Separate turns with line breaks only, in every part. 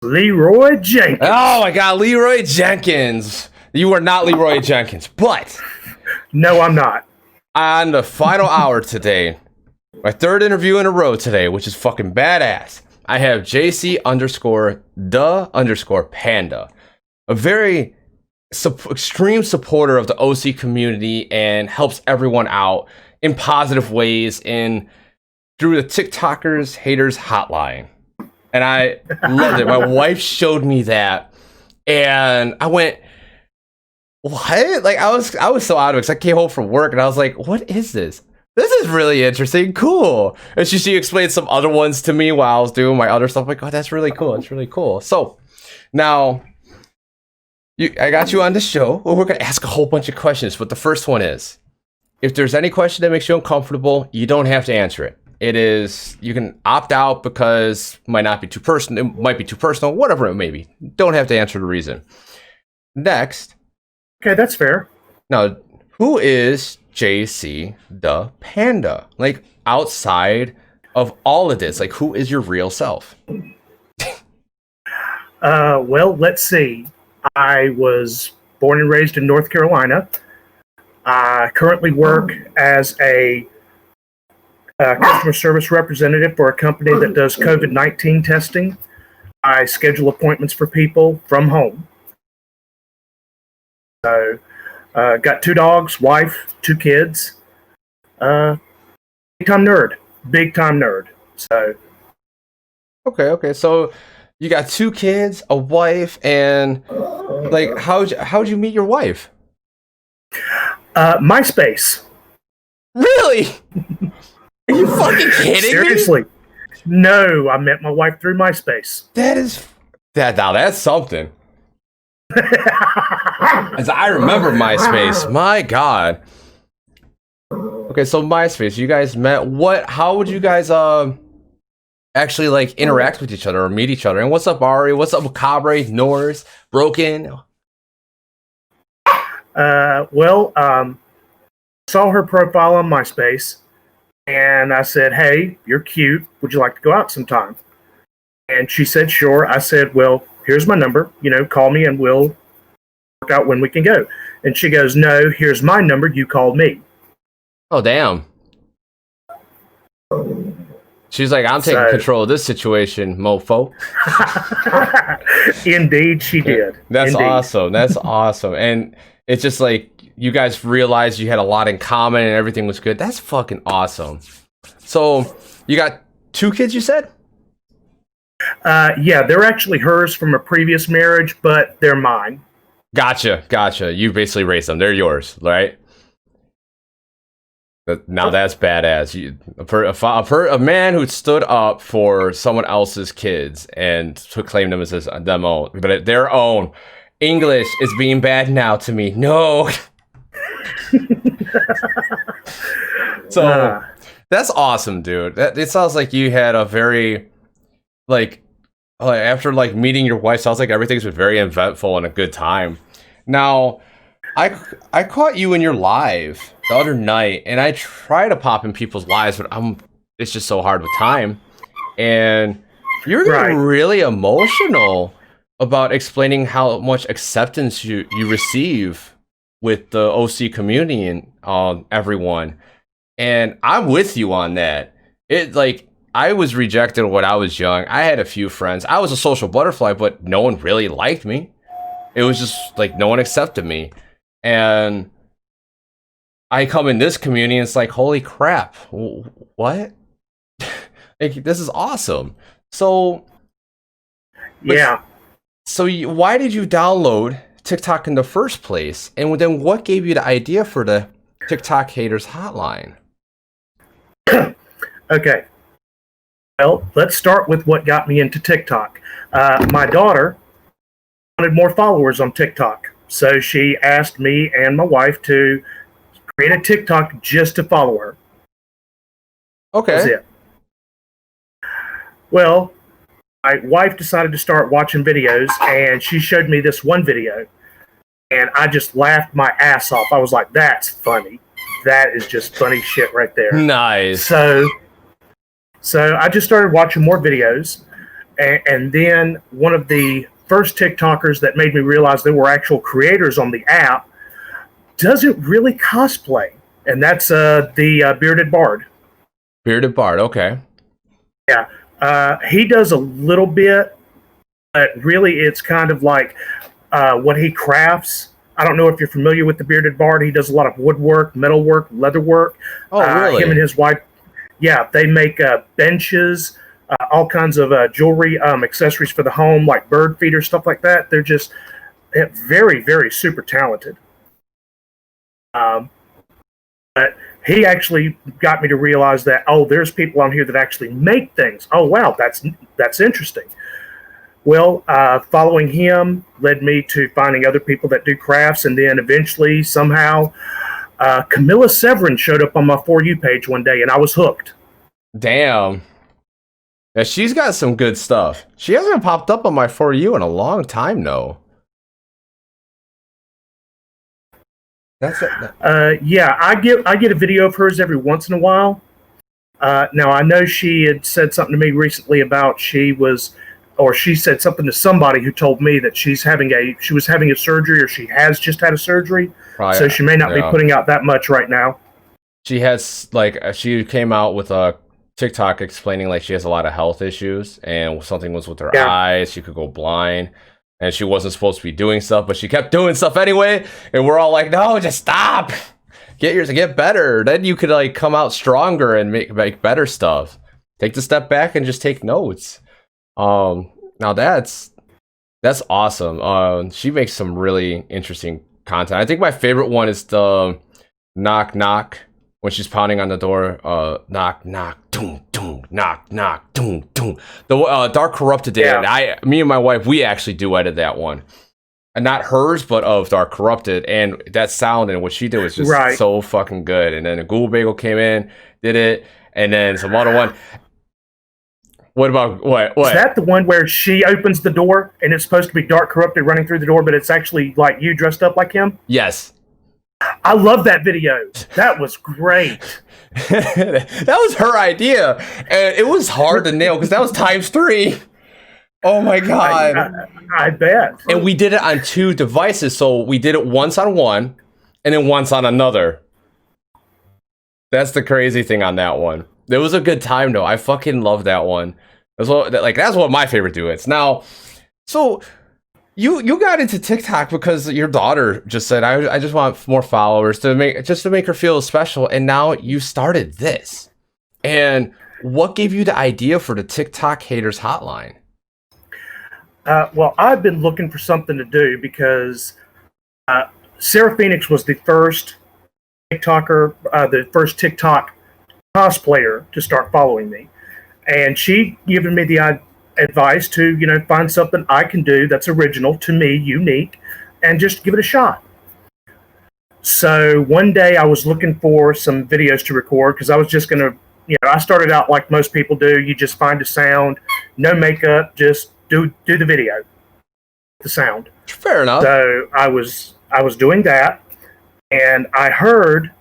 Leroy Jenkins.
Oh my God, Leroy Jenkins. You are not Leroy Jenkins, but
No, I'm not.
on the final hour today, my third interview in a row today, which is fucking badass. I have JC_the_panda, a very extreme supporter of the OC community and helps everyone out in positive ways through the TikTokers haters hotline. And I loved it. My wife showed me that, and I went, "What?" Like I was so out of it because I came home from work and I was like, "What is this? This is really interesting, cool." And she explained some other ones to me while I was doing my other stuff. I'm like, "Oh, that's really cool. It's really cool." So now, I got you on the show. Well, we're gonna ask a whole bunch of questions, but the first one is, if there's any question that makes you uncomfortable, you don't have to answer it. You can opt out because it might be too personal, whatever it may be. Don't have to answer the reason. Next.
Okay, that's fair.
Now, who is JC the Panda? Like, outside of all of this, like, who is your real self?
Well, let's see. I was born and raised in North Carolina. I currently work as a customer service representative for a company that does COVID-19 testing. I schedule appointments for people from home. So, got 2 dogs, wife, 2 kids. Big time nerd. So,
okay. So you got 2 kids, a wife, and like, how'd you meet your wife?
MySpace.
Really? Are you fucking kidding
Seriously? Me? No, I met my wife through MySpace.
Now that's something. As I remember MySpace, my God. Okay, so MySpace, you guys met. How would you guys actually like interact with each other or meet each other? And what's up, Ari? What's up, Cabre, Norris, Broken?
Saw her profile on MySpace, and I said, "Hey, you're cute. Would you like to go out sometime?" And she said, "Sure." I said, "Well, here's my number. Call me and we'll work out when we can go." And she goes, "No, here's my number. You call me."
Oh, damn. She's like, "I'm taking control of this situation, mofo."
Indeed, she did.
That's awesome. That's awesome. And it's just like, you guys realized you had a lot in common and everything was good. That's fucking awesome. So, you got 2 kids, you said?
Yeah, they're actually hers from a previous marriage, but they're mine.
Gotcha. You basically raised them. They're yours, right? Now that's badass. A man who stood up for someone else's kids and to claim them as them own, but their own. English is being bad now to me. No. So that's awesome, dude. It sounds like you had a very after meeting your wife, sounds like everything's been very eventful and a good time. Now, I caught you in your live the other night, and I try to pop in people's lives, but it's just so hard with time. And you're getting really emotional about explaining how much acceptance you receive with the OC community and everyone. And I'm with you on that. I was rejected when I was young. I had a few friends. I was a social butterfly, but no one really liked me. It was just like no one accepted me. And I come in this community and it's like, holy crap, what? This is awesome. So,
yeah.
So why did you download TikTok in the first place? And then what gave you the idea for the TikTok haters hotline?
Okay. Well, let's start with what got me into TikTok. My daughter wanted more followers on TikTok. So she asked me and my wife to create a TikTok just to follow her.
Okay.
That's it. Well, my wife decided to start watching videos, and she showed me this one video, and I just laughed my ass off. I was like, "That's funny. That is just funny shit right there."
Nice.
So I just started watching more videos, And then one of the first TikTokers that made me realize there were actual creators on the app doesn't really cosplay, and that's the Bearded Bard.
Bearded Bard, okay.
Yeah, he does a little bit, but really it's kind of like what he crafts. I don't know if you're familiar with the Bearded Bard. He does a lot of woodwork, metalwork, leatherwork.
Oh, really?
Him and his wife, yeah, they make benches, all kinds of jewelry, accessories for the home, like bird feeders, stuff like that. They're just very, very super talented. But he actually got me to realize that, oh, there's people on here that actually make things. Oh, wow, that's interesting. Well, following him led me to finding other people that do crafts, and then eventually, somehow, Camilla Severin showed up on my For You page one day, and I was hooked.
Damn. Yeah, she's got some good stuff. She hasn't popped up on my For You in a long time, though. That's it.
Yeah, I get a video of hers every once in a while. Now, I know she had said something to me recently about she said something to somebody who told me that she was having a surgery, or she has just had a surgery. Right, so she may not be putting out that much right now.
She has, she came out with a TikTok explaining like she has a lot of health issues, and something was with her eyes. She could go blind, and she wasn't supposed to be doing stuff, but she kept doing stuff anyway. And we're all like, no, just stop. Get better. Then you could come out stronger and make better stuff. Take the step back and just take notes. Now that's awesome. She makes some really interesting content. I think my favorite one is the knock knock, when she's pounding on the door. Knock knock, doom doom, knock knock, doom doom. The Dark Corrupted did it. Me and my wife, we actually duetted that one, and not hers, but of Dark Corrupted, and that sound and what she did was just so fucking good. And then the Ghoul Bagel came in, did it, and then some other one. What about what?
Is that the one where she opens the door and it's supposed to be Dark Corrupted running through the door, but it's actually like you dressed up like him?
Yes.
I love that video. That was great.
That was her idea, and it was hard to nail because that was ×3. Oh my god!
I bet.
And we did it on 2 devices, so we did it once on one, and then once on another. That's the crazy thing on that one. It was a good time though. I fucking love that one. That's one of my favorite duets. Now, so you got into TikTok because your daughter just said, I just want more followers to make her feel special, and now you started this. And what gave you the idea for the TikTok Haters Hotline?
Well, I've been looking for something to do because Sarah Phoenix was the first TikToker, the first TikTok cosplayer to start following me, and she given me the advice to find something I can do that's original to me, unique, and just give it a shot. So one day I was looking for some videos to record because I was just gonna, I started out like most people do. You just find a sound, no makeup, just do the video, the sound.
Fair enough.
So I was doing that, and I heard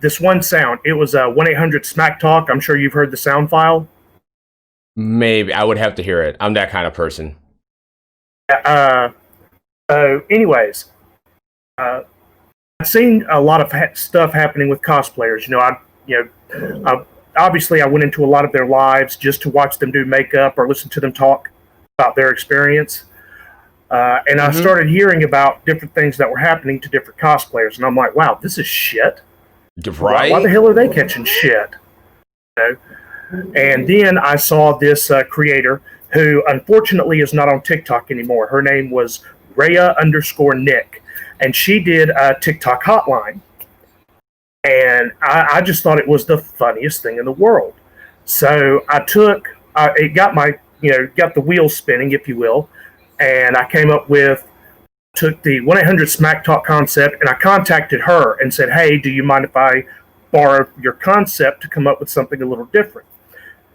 this one sound. It was 1-800-SMACK Talk. I'm sure you've heard the sound file.
Maybe. I would have to hear it. I'm that kind of person.
So anyways, I've seen a lot of stuff happening with cosplayers. Obviously I went into a lot of their lives just to watch them do makeup or listen to them talk about their experience. And I started hearing about different things that were happening to different cosplayers. And I'm like, wow, this is shit.
Right?
Why the hell are they catching shit? And then I saw this creator who unfortunately is not on TikTok anymore. Her name was Rhea_Nick. And she did a TikTok hotline. And I just thought it was the funniest thing in the world. So I took, it got got the wheels spinning, if you will. And I took the 1-800-SMACK Talk concept, and I contacted her and said, hey, do you mind if I borrow your concept to come up with something a little different?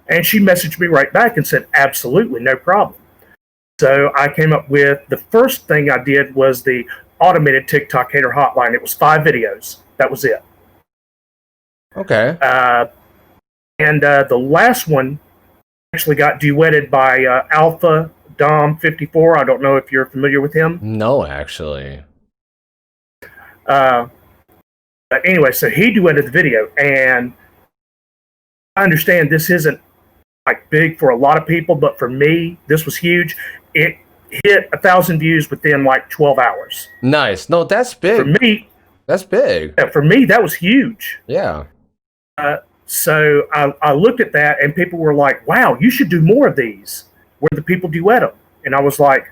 And she messaged me right back and said, absolutely, no problem. So I came up with, the first thing I did was the automated TikTok Hater Hotline. It was 5 videos. That was it.
Okay.
And the last one actually got duetted by Alpha Dom 54. I don't know if you're familiar with him.
No, actually.
But anyway, so he duetted the video, and I understand this isn't like big for a lot of people, but for me, this was huge. It hit 1,000 views within like 12 hours.
Nice. No, that's big.
For me,
that's big.
yeah, for me, that was huge.
Yeah.
So I looked at that, and people were like, "Wow, you should do more of these where the people duet them." And I was like,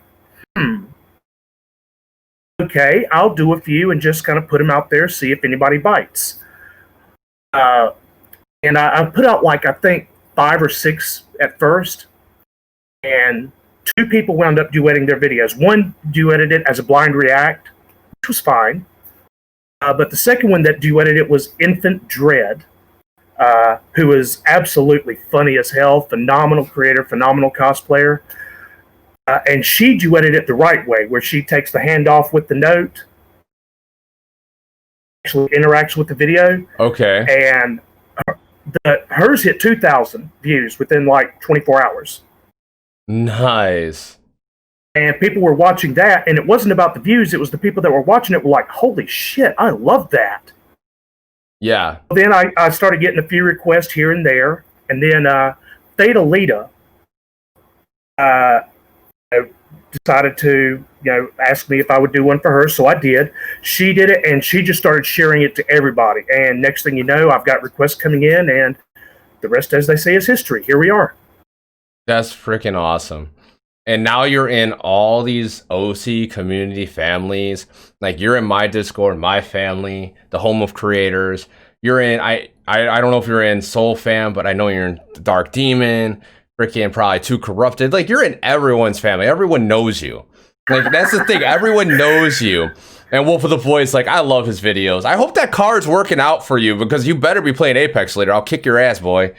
okay, I'll do a few and just kind of put them out there, see if anybody bites. And I put out like, I think 5 or 6 at first, and 2 people wound up duetting their videos. One duetted it as a blind react, which was fine. But the second one that duetted it was Infant Dread, who is absolutely funny as hell, phenomenal creator, phenomenal cosplayer. And she duetted it the right way, where she takes the hand off with the note, actually interacts with the video.
Okay.
And hers hit 2,000 views within like 24 hours.
Nice.
And people were watching that, and it wasn't about the views, it was the people that were watching it were like, holy shit, I love that.
Yeah.
Then I started getting a few requests here and there, and then Theta Lita decided to, ask me if I would do one for her, so I did. She did it, and she just started sharing it to everybody. And next thing you know, I've got requests coming in, and the rest, as they say, is history. Here we are.
That's freaking awesome. And now you're in all these OC community families. Like, you're in my Discord, my family, the home of creators. You're in, I don't know if you're in Soul Fam, but I know you're in Dark Demon, freaking probably Too Corrupted. Like, you're in everyone's family. Everyone knows you. Like, that's the thing. Everyone knows you. And Wolf of the Voice, like, I love his videos. I hope that card's working out for you, because you better be playing Apex later. I'll kick your ass, boy.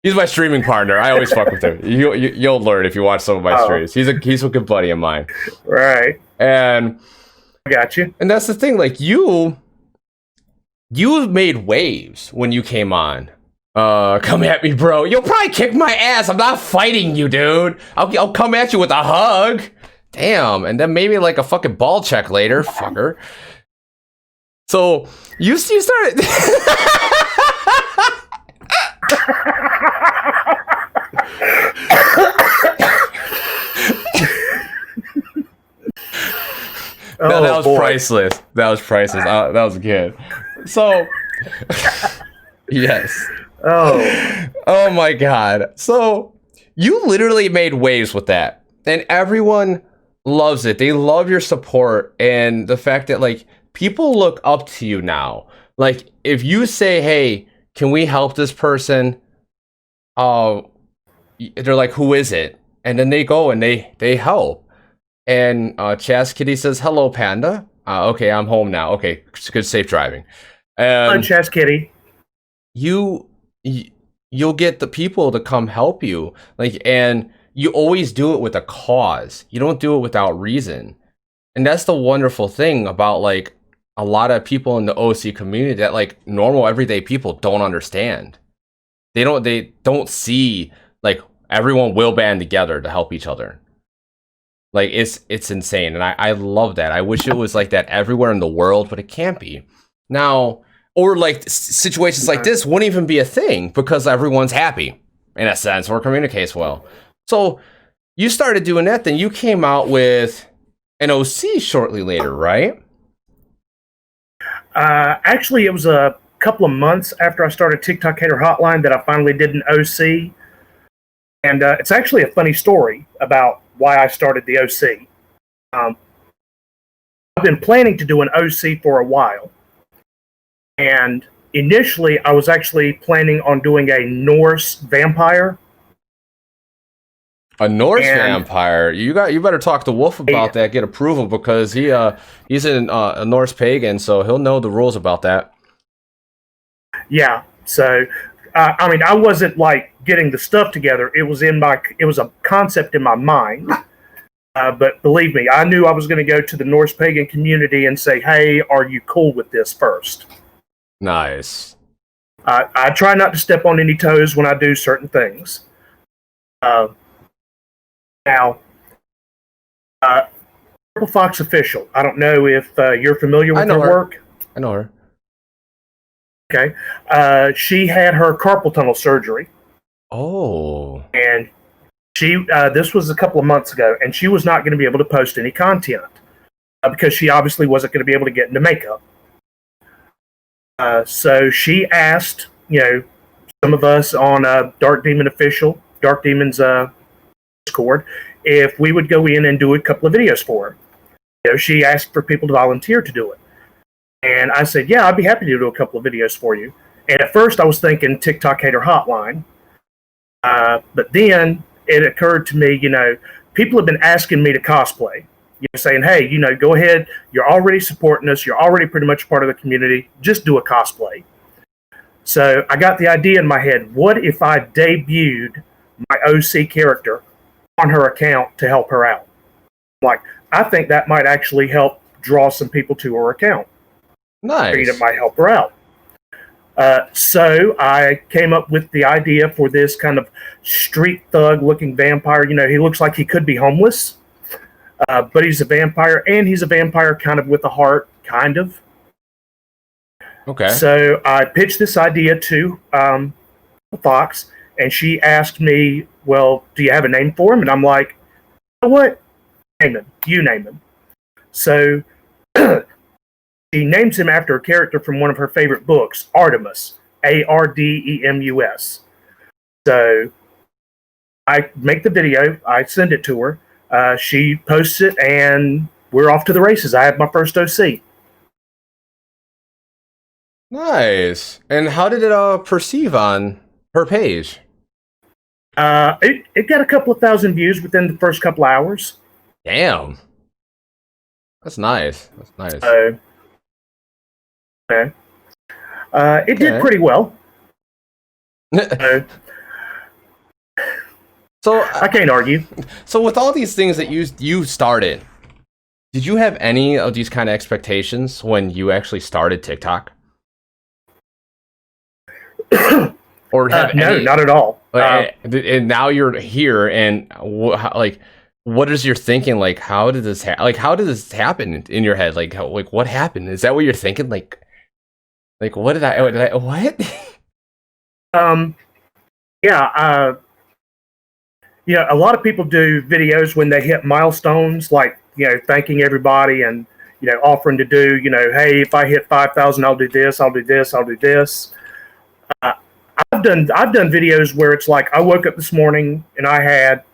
He's my streaming partner. I always fuck with him. You'll learn if you watch some of my streams. He's a good buddy of mine.
Right.
And
I got you.
And that's the thing. Like, you made waves when you came on. Come at me, bro. You'll probably kick my ass. I'm not fighting you, dude. I'll come at you with a hug. Damn. And then maybe like a fucking ball check later, fucker. So you started. that was priceless. That was priceless. That was good. So, yes. Oh my God. So you literally made waves with that, and everyone loves it. They love your support and the fact that like people look up to you now. Like, if you say, "Hey, can we help this person?" They're like, "Who is it?" And then they go and they help. And Chaz Kitty says, "Hello, Panda." Okay, I'm home now. Okay, good, safe driving.
Hello, Chaz Kitty.
You'll get the people to come help you, like, and you always do it with a cause. You don't do it without reason, and that's the wonderful thing about like a lot of people in the OC community that like normal everyday people don't understand. They don't see like everyone will band together to help each other. Like, it's insane, and I love that. I wish it was like that everywhere in the world, but it can't be now. Or like situations like this wouldn't even be a thing because everyone's happy in a sense or communicates well. So you started doing that, then you came out with an OC shortly later, right?
Actually, it was a couple of months after I started TikTok Hater Hotline that I finally did an OC. And it's actually a funny story about why I started the OC. I've been planning to do an OC for a while. And initially, I was actually planning on doing a Norse vampire.
A Norse vampire? You better talk to Wolf about that, get approval, because he's a Norse pagan, so he'll know the rules about that.
Yeah, so I mean, I wasn't like getting the stuff together. It was a concept in my mind. But believe me, I knew I was going to go to the Norse pagan community and say, "Hey, are you cool with this first?"
Nice.
I try not to step on any toes when I do certain things. Uh, now, Purple Fox Official. I don't know if you're familiar with her work.
I know her.
Okay. She had her carpal tunnel surgery.
Oh.
And she this was a couple of months ago, and she was not going to be able to post any content because she obviously wasn't going to be able to get into makeup. So she asked, some of us on Dark Demon's Discord, if we would go in and do a couple of videos for her. She asked for people to volunteer to do it. And I said, yeah, I'd be happy to do a couple of videos for you. And at first I was thinking TikTok Hater Hotline. But then it occurred to me, people have been asking me to cosplay. Saying, hey, go ahead. You're already supporting us. You're already pretty much part of the community. Just do a cosplay. So I got the idea in my head. What if I debuted my OC character on her account to help her out? I think that might actually help draw some people to her account.
Nice.
It might help her out. So I came up with the idea for this kind of street thug looking vampire. He looks like he could be homeless. But he's a vampire, and he's a vampire kind of with a heart, kind of.
Okay.
So I pitched this idea to Fox, and she asked me, well, do you have a name for him? And I'm like, you know what? Name him. You name him. So she names him after a character from one of her favorite books, Artemus, Ardemus. So I make the video, I send it to her. She posts it, and we're off to the races. I have my first OC.
Nice. And how did it perceive on her page?
It got a couple of thousand views within the first couple hours.
Damn. That's nice.
Okay. It did pretty well. So I can't argue.
So with all these things that you started, did you have any of these kind of expectations when you actually started TikTok? Or have
no, not at all.
And now you're here, and what is your thinking? Like, how did this happen in your head? Like what happened? Is that what you're thinking? Like what did I what?
Yeah. A lot of people do videos when they hit milestones, like, thanking everybody and, offering to do, hey, if I hit 5,000, I'll do this, I'll do this, I'll do this. I've done videos where it's like, I woke up this morning and I had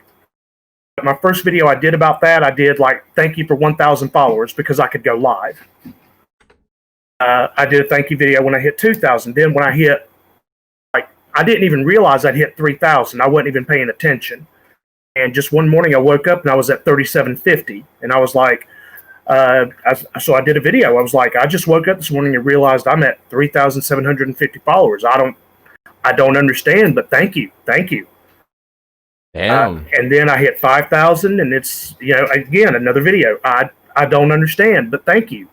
my first video I did about that. I did thank you for 1,000 followers because I could go live. I did a thank you video when I hit 2,000. Then when I hit, I didn't even realize I'd hit 3,000. I wasn't even paying attention. And just one morning I woke up and I was at 3,750. And I was like, so I did a video. I was like, I just woke up this morning and realized I'm at 3,750 followers. I don't understand, but thank you.
Damn.
And then I hit 5,000 and it's, again, another video. I don't understand, but thank you.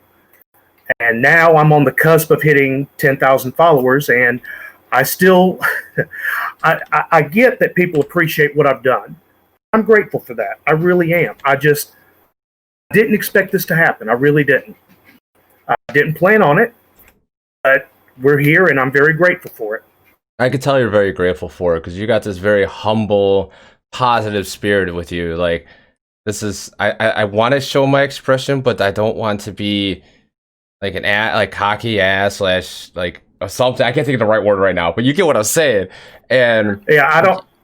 And now I'm on the cusp of hitting 10,000 followers, and I still, I get that people appreciate what I've done. I'm grateful for that. I really am. I just didn't expect this to happen. I really didn't. I didn't plan on it, but we're here, and I'm very grateful for it.
I could tell you're very grateful for it because you got this very humble, positive spirit with you. Like, this is, I want to show my expression, but I don't want to be like cocky ass slash something. I can't think of the right word right now, but you get what I'm saying. And
yeah,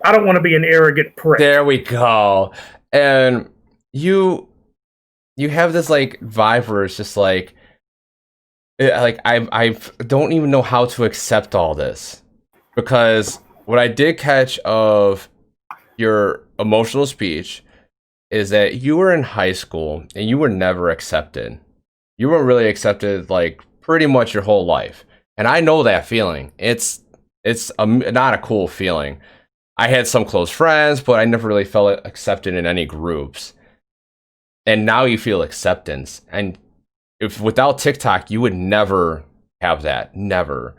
I don't want to be an arrogant prick.
There we go. And you have this vibe where it's just I don't even know how to accept all this, because what I did catch of your emotional speech is that you were in high school and you were never accepted. You weren't really accepted pretty much your whole life. And I know that feeling. It's not a cool feeling. I had some close friends, but I never really felt accepted in any groups. And now you feel acceptance. And if without TikTok, you would never have that. Never.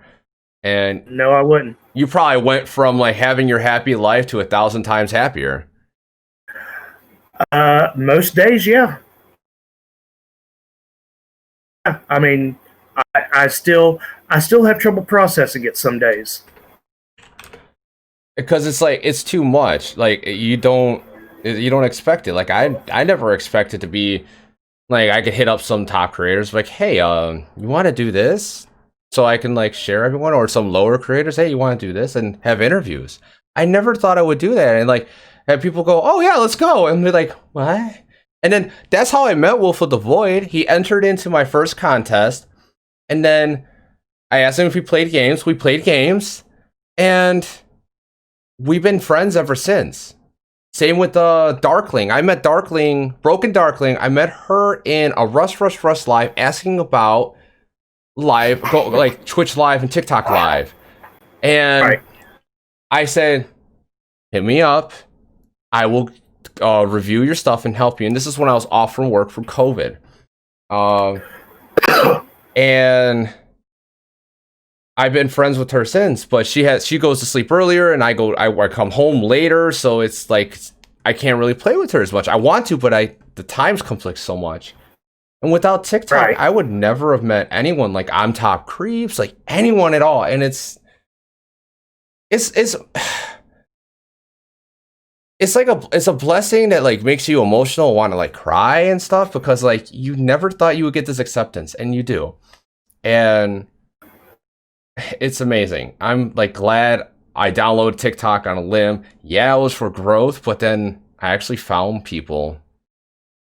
And
No, I wouldn't.
you probably went from like having your happy life to 1,000 times happier.
Most days, yeah. I mean, I still have trouble processing it some days.
Because it's like it's too much. Like you don't expect it. Like I never expected to be like I could hit up some top creators like, hey, you want to do this? So I can like share everyone, or some lower creators, hey, you want to do this, and have interviews. I never thought I would do that, and like have people go, oh yeah, let's go, and be like, what? And then that's how I met Wolf of the Void. He entered into my first contest, and then I asked him if we played games. We played games, and we've been friends ever since. Same with Darkling. I met Broken Darkling. I met her in a Rust live, asking about live, like Twitch live and TikTok live, and
Right.
I said, hit me up. I will review your stuff and help you. And this is when I was off from work from COVID, and I've been friends with her since. But she goes to sleep earlier, and I come home later, so it's like I can't really play with her as much. I want to, but the times conflict so much. And without TikTok,
Right.
I would never have met anyone like I'm Top Creeps, like anyone at all. And it's like it's a blessing that like makes you emotional, want to like cry and stuff, because like you never thought you would get this acceptance, and you do. And it's amazing. I'm like glad I downloaded TikTok on a limb. Yeah, it was for growth, but then I actually found people,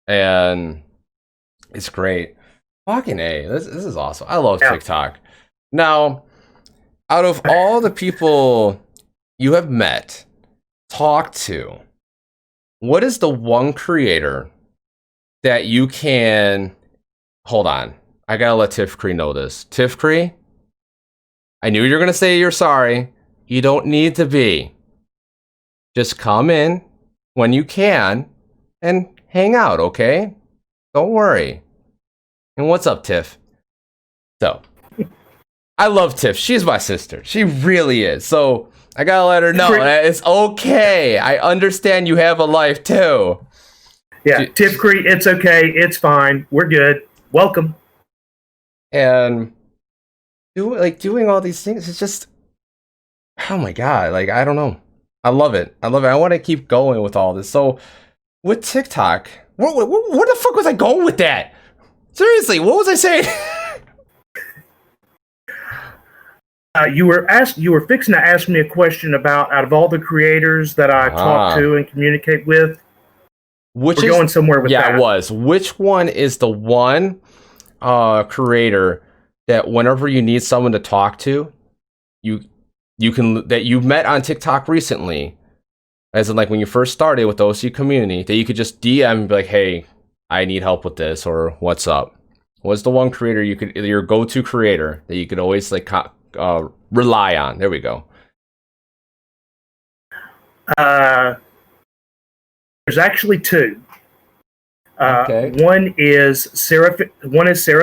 and it's great. Fucking A. This is awesome. I love TikTok. Now, out of all the people you have met, talked to, what is the one creator that you can... Hold on. I gotta let Tiff Cree know this. Tiff Cree, I knew you were gonna say you're sorry. You don't need to be. Just come in when you can and hang out, okay? Don't worry. And what's up, Tiff? So, I love Tiff. She's my sister. She really is. So, I gotta let her know that it's okay. I understand you have a life too.
Yeah, Tiff Cree, it's okay. It's fine. We're good. Welcome.
And doing all these things, it's just, oh my god, like I don't know. I love it. I want to keep going with all this. So, with TikTok, where the fuck was I going with that? Seriously, what was I saying?
You were fixing to ask me a question about, out of all the creators that I talk to and communicate with, we're going somewhere with that.
Yeah, it was. Which one is the one creator that whenever you need someone to talk to, you met on TikTok recently, as in like when you first started with the OC community, that you could just DM and be like, hey, I need help with this, or what's up? What's the one creator your go-to creator that you could always like rely on? There we go.
There's actually two.
Okay.
One is Sarah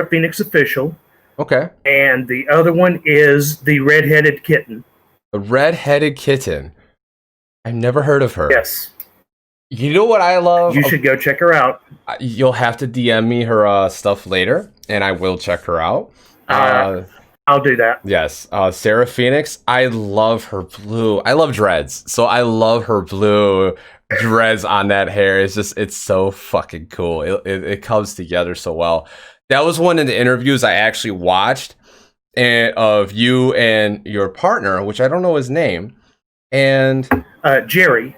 Phoenix Official.
Okay.
And the other one is the Redheaded Kitten.
The Redheaded Kitten. I've never heard of her.
Yes.
You know what I love?
You should go check her out.
You'll have to DM me her stuff later, and I will check her out.
I'll do that.
Yes. Sarah Phoenix, I love her blue. I love dreads, so I love her blue dreads on that hair. It's so fucking cool. It comes together so well. That was one of the interviews I actually watched of you and your partner, which I don't know his name. And
Jerry.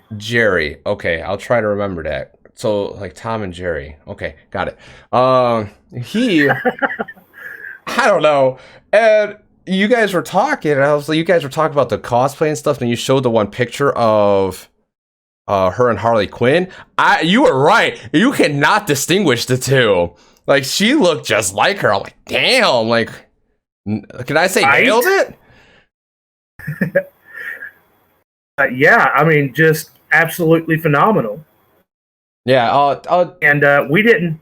Okay, I'll try to remember that. So like Tom and Jerry. Okay, got it. I don't know. And you guys were talking, and I was like, you guys were talking about the cosplay and stuff, and you showed the one picture of her and Harley Quinn. You were right. You cannot distinguish the two. Like, she looked just like her. I'm like, damn. Like, can I say nailed it?
Yeah, I mean, just absolutely phenomenal.
Yeah.
And we didn't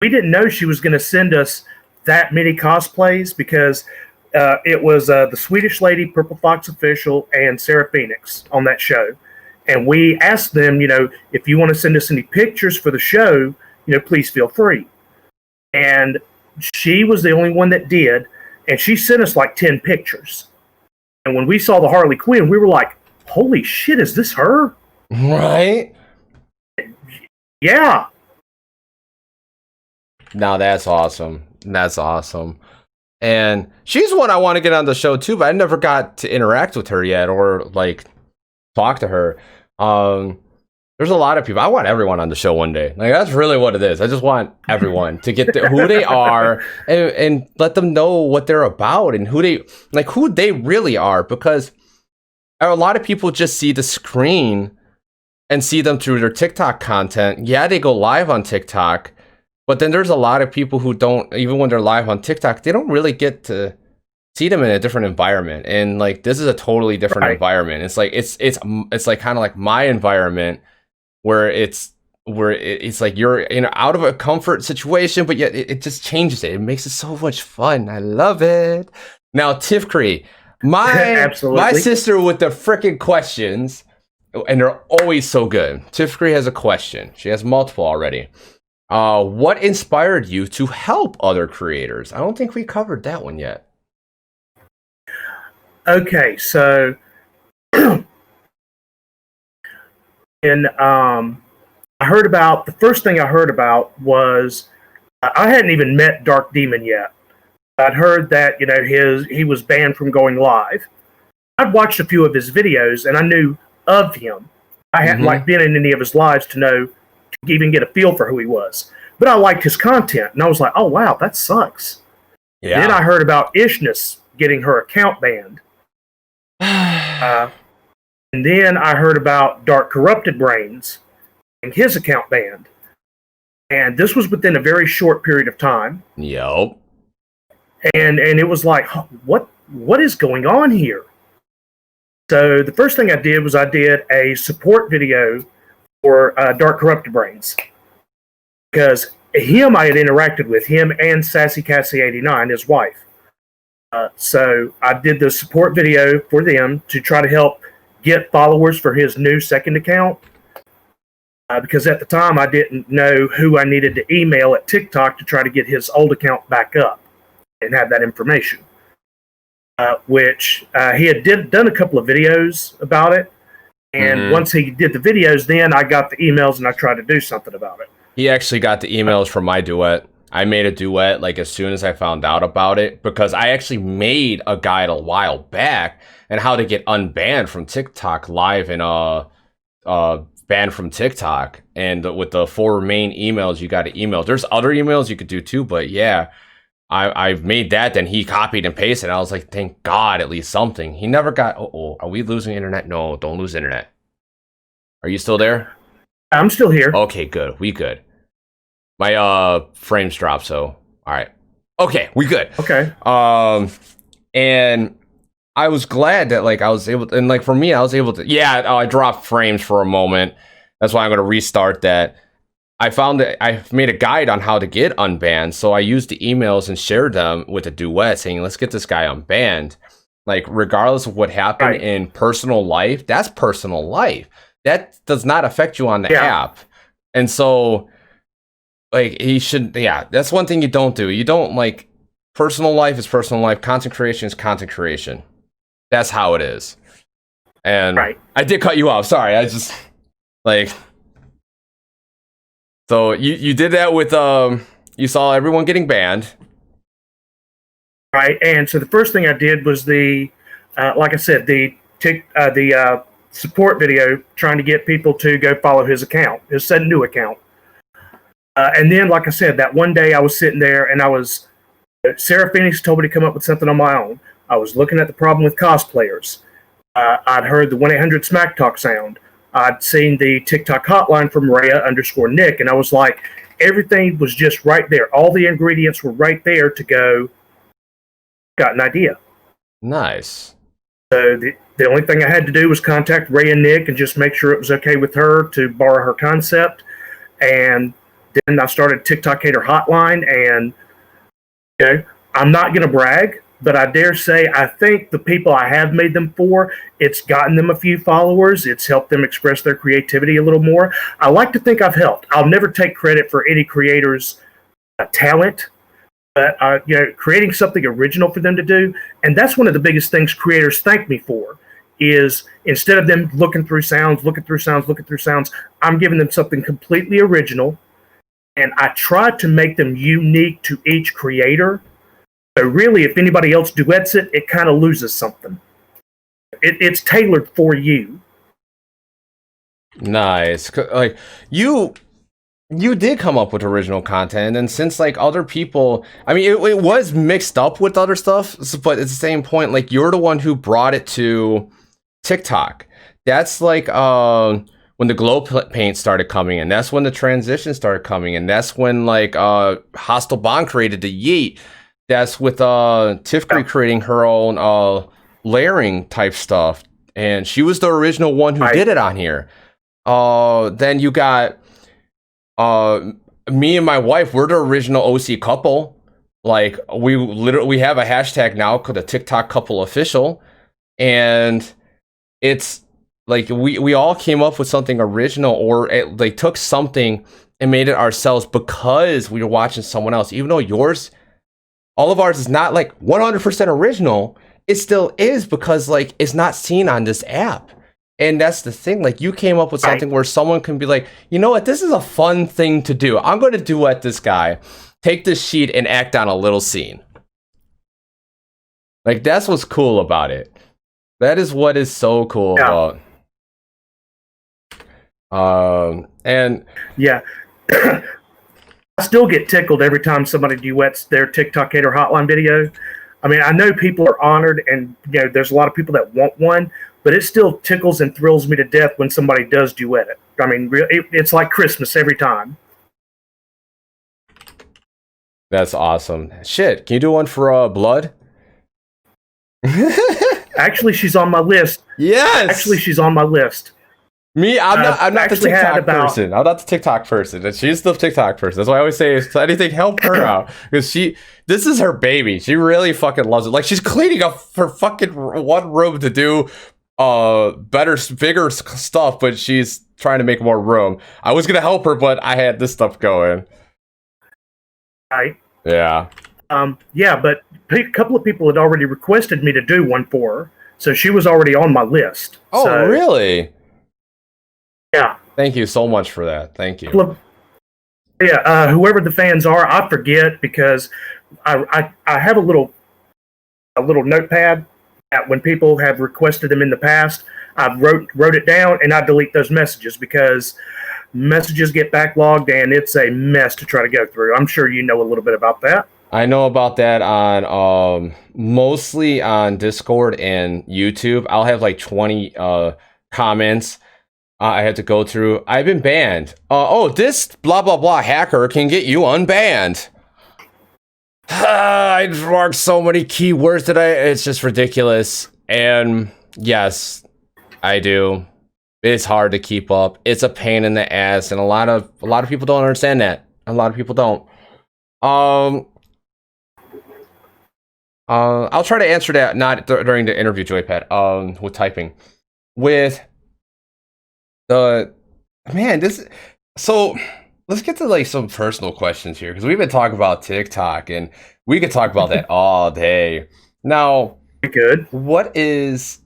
know she was going to send us that many cosplays, because It was the Swedish Lady, Purple Fox Official, and Sarah Phoenix on that show. And we asked them, if you want to send us any pictures for the show, please feel free. And she was the only one that did. And she sent us like 10 pictures. And when we saw the Harley Quinn, we were like, holy shit, is this her?
Right?
Yeah.
Now that's awesome. That's awesome. And she's one I want to get on the show too, but I never got to interact with her yet or like talk to her. There's a lot of people. I want everyone on the show one day. Like that's really what it is. I just want everyone to get who they are and let them know what they're about and who they really are, because a lot of people just see the screen and see them through their TikTok content. Yeah, they go live on TikTok, but then there's a lot of people who don't, even when they're live on TikTok, they don't really get to see them in a different environment. And like this is a totally different environment. It's like it's like kind of like my environment where it's like you're out of a comfort situation, but yet it just changes it. It makes it so much fun. I love it. Now, Tifkree, my sister with the freaking questions, and they're always so good. Tifkree has a question. She has multiple already. What inspired you to help other creators? I don't think we covered that one yet.
Okay, so the first thing I heard about was I hadn't even met Dark Demon yet. I'd heard that he was banned from going live. I'd watched a few of his videos and I knew of him. I hadn't been in any of his lives to even get a feel for who he was. But I liked his content and I was like, oh wow, that sucks. Yeah. Then I heard about Ishness getting her account banned. And then I heard about Dark Corrupted Brains and his account banned. And this was within a very short period of time.
Yep.
And it was like, what is going on here? So the first thing I did was I did a support video for Dark Corrupted Brains. Because him I had interacted with, him and Sassy Cassie 89, his wife. So I did the support video for them to try to help get followers for his new second account. Because at the time I didn't know who I needed to email at TikTok to try to get his old account back up and have that information. Which he had done a couple of videos about it. And once he did the videos, then I got the emails and I tried to do something about it.
He actually got the emails from my duet. I made a duet like as soon as I found out about it, because I actually made a guide a while back and how to get unbanned from TikTok live and banned from TikTok. And with the 4 main emails you got to email. There's other emails you could do too, but yeah, I've made that. Then he copied and pasted. I was like, thank God, at least something. He never got. Are we losing internet? No, don't lose internet. Are you still there?
I'm still here.
Okay, good. We good. My frames dropped, so all right. Okay, we good.
Okay.
And I was glad that I was able to, and for me, I was able to. Yeah, I dropped frames for a moment. That's why I'm gonna restart that. I found that I made a guide on how to get unbanned, so I used the emails and shared them with a duet, saying, "Let's get this guy unbanned." Regardless of what happened in personal life, that's personal life. That does not affect you on the app, and so. He should, that's one thing you don't do. You don't, personal life is personal life. Content creation is content creation. That's how it is. And I did cut you off. Sorry. I just, so you did that with, you saw everyone getting banned.
Right. And so the first thing I did was like I said, the support video trying to get people to go follow his account, his said new account. And then, like I said, that one day I was sitting there and Sarah Phoenix told me to come up with something on my own. I was looking at the problem with cosplayers. I'd heard the 1-800-SMACK Talk sound. I'd seen the TikTok hotline from Rhea_Nick, and I was like, everything was just right there. All the ingredients were right there to go, got an idea.
Nice.
So the only thing I had to do was contact Rhea Nick and just make sure it was okay with her to borrow her concept. And then I started TikTok Hater Hotline, and I'm not going to brag, but I dare say I think the people I have made them for, it's gotten them a few followers. It's helped them express their creativity a little more. I like to think I've helped. I'll never take credit for any creator's talent, but creating something original for them to do, and that's one of the biggest things creators thank me for. Is instead of them looking through sounds, I'm giving them something completely original, and I try to make them unique to each creator. So really, if anybody else duets it, it kind of loses something. It's tailored for you.
Nice. Like you did come up with original content, and since like other people, I mean, it was mixed up with other stuff, but at the same point, like you're the one who brought it to TikTok. That's like when the glow paint started coming in. That's when the transition started coming in. That's when like Hostile Bond created the Yeet. That's with Tifkery creating her own layering type stuff, and she was the original one who did it on here. Then you got me and my wife. We're the original OC couple. Like we have a hashtag now called the TikTok Couple Official, and it's like we all came up with something original, or they took something and made it ourselves because we were watching someone else. Even though all of ours is not like 100% original, it still is because like it's not seen on this app. And that's the thing. Like you came up with something where someone can be like, you know what, this is a fun thing to do. I'm going to duet this guy, take this sheet and act on a little scene. Like that's what's cool about it. That is what is so cool about. And
yeah, I still get tickled every time somebody duets their TikTok Hater Hotline video. I mean, I know people are honored, and there's a lot of people that want one, but it still tickles and thrills me to death when somebody does duet it. I mean, it's like Christmas every time.
That's awesome. Shit, can you do one for Blood?
Actually, she's on my list.
Yes.
Actually, she's on my list.
Me, I'm not the TikTok person. I'm not the TikTok person. And she's the TikTok person. That's why I always say, if anything, help her out. Because this is her baby. She really fucking loves it. Like, she's cleaning up her fucking one room to do bigger stuff, but she's trying to make more room. I was going to help her, but I had this stuff going.
Right.
Yeah.
Yeah, but a couple of people had already requested me to do one for her, so she was already on my list.
Oh,
so,
really?
Yeah.
Thank you so much for that. Thank you.
Yeah, whoever the fans are, I forget because I have a little notepad that when people have requested them in the past, I wrote it down and I delete those messages because messages get backlogged and it's a mess to try to go through. I'm sure you know a little bit about that.
I know about that on mostly on Discord and YouTube. I'll have like 20 comments I have to go through. I've been banned. This blah blah blah hacker can get you unbanned. I marked so many keywords that it's just ridiculous. And yes, I do. It's hard to keep up. It's a pain in the ass, and a lot of people don't understand that. A lot of people don't. I'll try to answer that not during the interview, Joypad. With typing, with the man. So let's get to like some personal questions here because we've been talking about TikTok and we could talk about that all day. Now,
good.
What is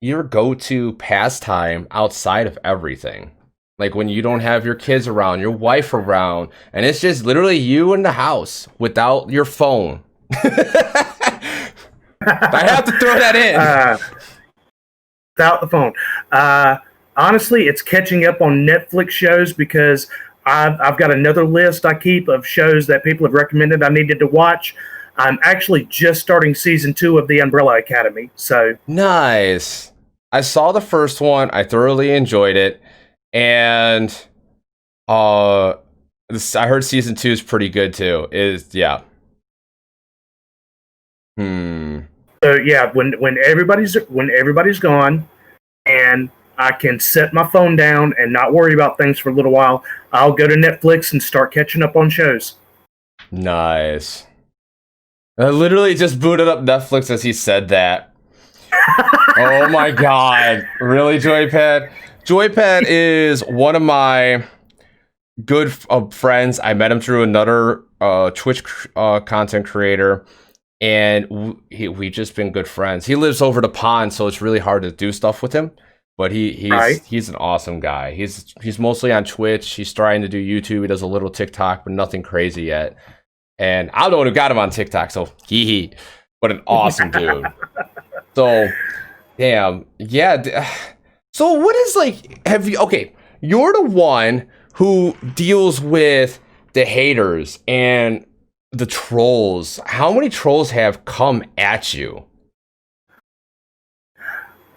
your go-to pastime outside of everything? Like when you don't have your kids around, your wife around, and it's just literally you in the house without your phone. I have to throw that in.
Without the phone. Honestly, it's catching up on Netflix shows because I've got another list I keep of shows that people have recommended I needed to watch. I'm actually just starting season 2 of The Umbrella Academy. So
nice. I saw the first one. I thoroughly enjoyed it, and I heard season 2 is pretty good too. Yeah.
So yeah, when everybody's gone, and I can set my phone down and not worry about things for a little while, I'll go to Netflix and start catching up on shows.
Nice. I literally just booted up Netflix as he said that. Oh my god. Really, Joypad? Joypad is one of my good friends. I met him through another Twitch content creator, and we've just been good friends. He lives over the pond, so it's really hard to do stuff with him. But he's an awesome guy. He's mostly on Twitch. He's trying to do YouTube. He does a little TikTok, but nothing crazy yet. And I'm the one who got him on TikTok, so he. What an awesome dude. So, damn, yeah. So what is like? Okay, you're the one who deals with the haters and the trolls. How many trolls have come at you?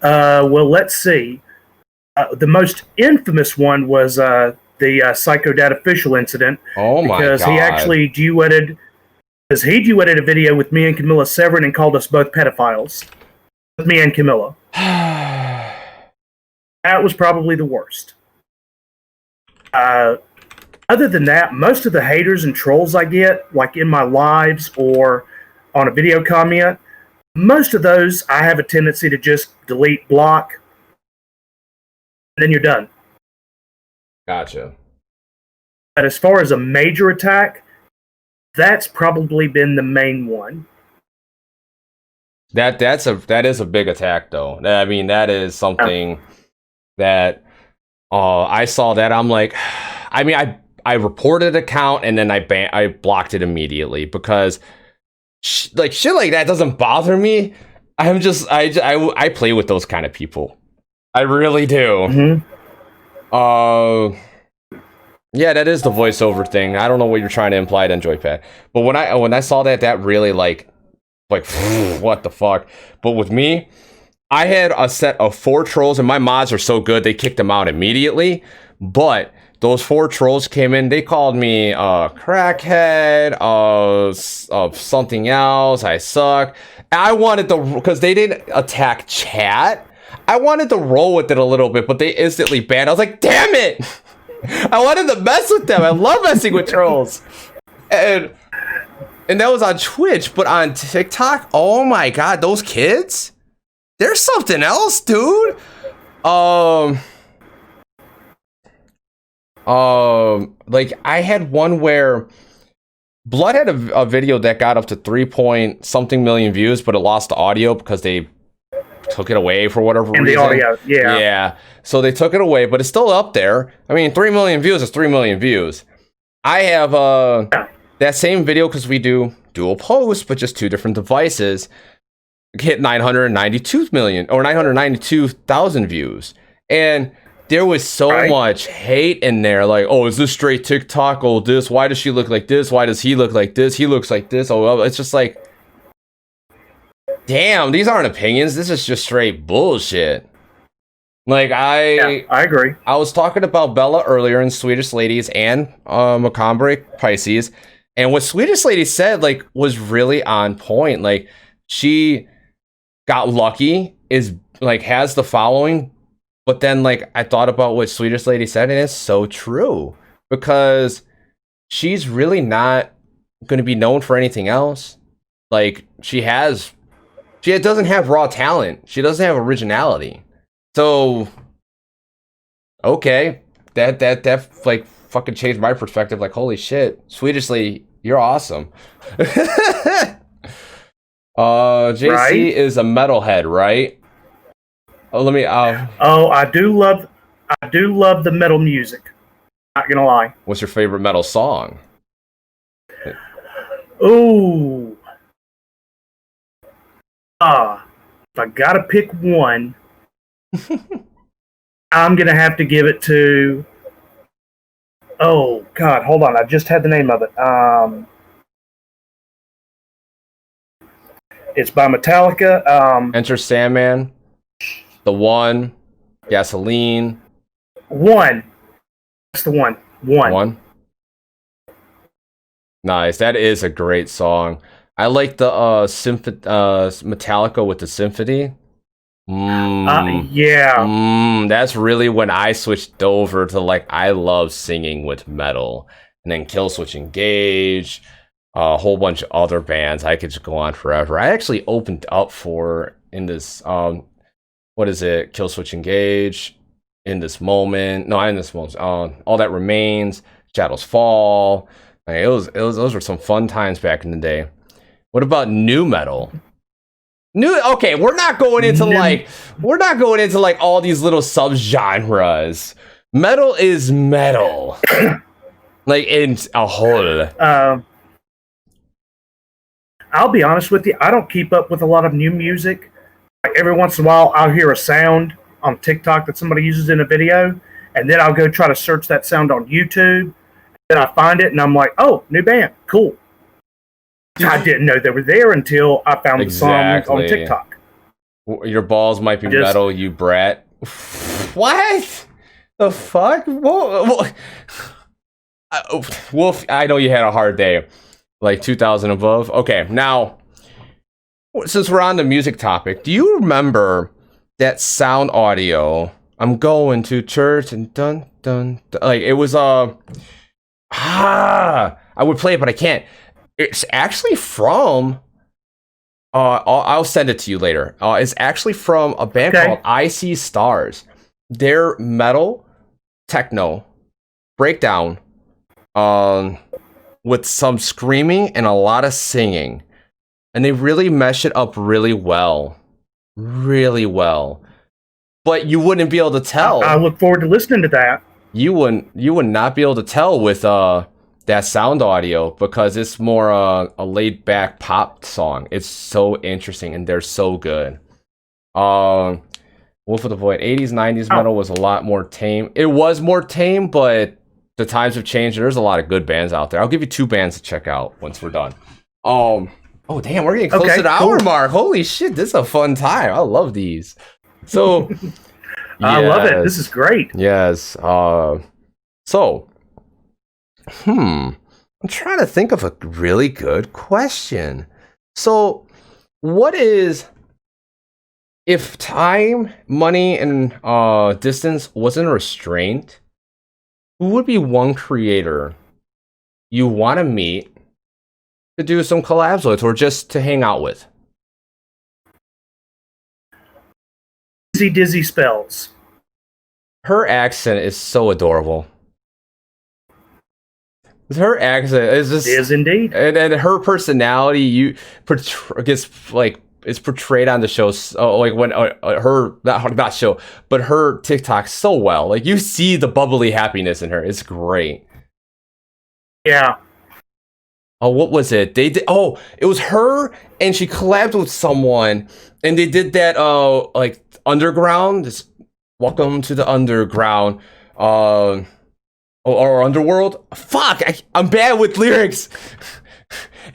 Well, let's see. The most infamous one was the Psycho Dad Official incident.
Oh my god!
Because he actually duetted a video with me and Camilla Severin and called us both pedophiles. Me and Camilla. That was probably the worst. Other than that, most of the haters and trolls I get, like in my lives or on a video comment, most of those I have a tendency to just delete, block, and then you're done.
Gotcha.
But as far as a major attack, that's probably been the main one.
That is a big attack, though. I mean, that is something that I saw that. I'm like, I mean, I reported an account and then I blocked it immediately because shit like that doesn't bother me. I'm just I play with those kind of people. I really do. Mm-hmm. Yeah, that is the voiceover thing. I don't know what you're trying to imply then, Joypad. But when I saw that really like what the fuck. But with me, I had a set of 4 trolls, and my mods are so good they kicked them out immediately. But those 4 trolls came in. They called me a crackhead, of something else. I suck. I wanted to, because they didn't attack chat. I wanted to roll with it a little bit, but they instantly banned. I was like, damn it! I wanted to mess with them. I love messing with trolls. And that was on Twitch, but on TikTok, oh my god, those kids? There's something else, dude. Like I had one where Blood had a video that got up to 3-point-something million views, but it lost the audio because they took it away for whatever reason.
The audio, yeah.
Yeah. So they took it away, but it's still up there. I mean, 3 million views is 3 million views. I have that same video, because we do dual posts, but just 2 different devices, hit 992 million or 992,000 views. And there was so much hate in there, like, oh, is this straight TikTok? Oh, this, why does she look like this? Why does he look like this? He looks like this. Oh, well, it's just like, damn, these aren't opinions. This is just straight bullshit. Like, I
agree.
I was talking about Bella earlier in Swedish Ladies and Macombre Pisces, and what Swedish Lady said, like, was really on point. Like, she got lucky, is like has the following, but then like I thought about what Swedish Lady said, and it's so true, because she's really not going to be known for anything else. Like, she doesn't have raw talent. She doesn't have originality. So, okay, that like fucking changed my perspective. Like, holy shit, Swedish Lady, you're awesome. JC is a metalhead, right? Oh, let me.
I do love the metal music. Not gonna lie.
What's your favorite metal song?
Ooh. If I gotta pick one, I'm gonna have to give it to. Oh God, hold on! I just had the name of it. It's by Metallica.
Enter Sandman, The One, Gasoline.
One. That's the one. One.
Nice. That is a great song. I like the Metallica with the symphony.
Yeah.
That's really when I switched over to, like, I love singing with metal. And then Kill Switch Engage. a whole bunch of other bands. I could just go on forever. I actually opened up for in this what is it? Kill Switch Engage, In This Moment. No, In This Moment. All That Remains, Shadows Fall. Like, those were some fun times back in the day. What about new metal? Okay, we're not going into like all these little subgenres. Metal is metal. Like in a whole.
I'll be honest with you, I don't keep up with a lot of new music. Like every once in a while I'll hear a sound on TikTok that somebody uses in a video, and then I'll go try to search that sound on YouTube. Then I find it and I'm like, oh, new band, cool. I didn't know they were there until I found the song on TikTok.
Your balls might be metal, you brat. What? The fuck? Wolf, I know you had a hard day. Like 2000 above. Okay, now, since we're on the music topic, do you remember that sound audio? I'm going to church and dun dun dun. Like it was I would play it, but I can't. It's actually from I'll send it to you later. It's actually from a band called I See Stars. They're metal, techno, breakdown, with some screaming and a lot of singing. And they really mesh it up really well. Really well. But you wouldn't be able to tell.
I look forward to listening to that.
You would not be able to tell with that sound audio because it's more a laid back pop song. It's so interesting and they're so good. Wolf of the Void, 80s, 90s metal was a lot more tame. It was more tame, but the times have changed. There's a lot of good bands out there. I'll give you 2 bands to check out once we're done. Oh damn, we're getting close to the hour mark. Holy shit, this is a fun time. I love these. So
I love it. This is great.
Yes. I'm trying to think of a really good question. So, what is, if time, money, and distance wasn't a restraint, who would be one creator you want to meet to do some collabs with or just to hang out with?
Dizzy Spells.
Her accent is so adorable. Her accent is just,
it is indeed,
and her personality is portrayed on the show. So, like when her not show, but her TikTok so well. Like you see the bubbly happiness in her. It's great.
Yeah.
Oh, what was it? They did. Oh, it was her, and she collabed with someone, and they did that. Like underground. This, welcome to the underground. Or Underworld. Fuck, I'm bad with lyrics.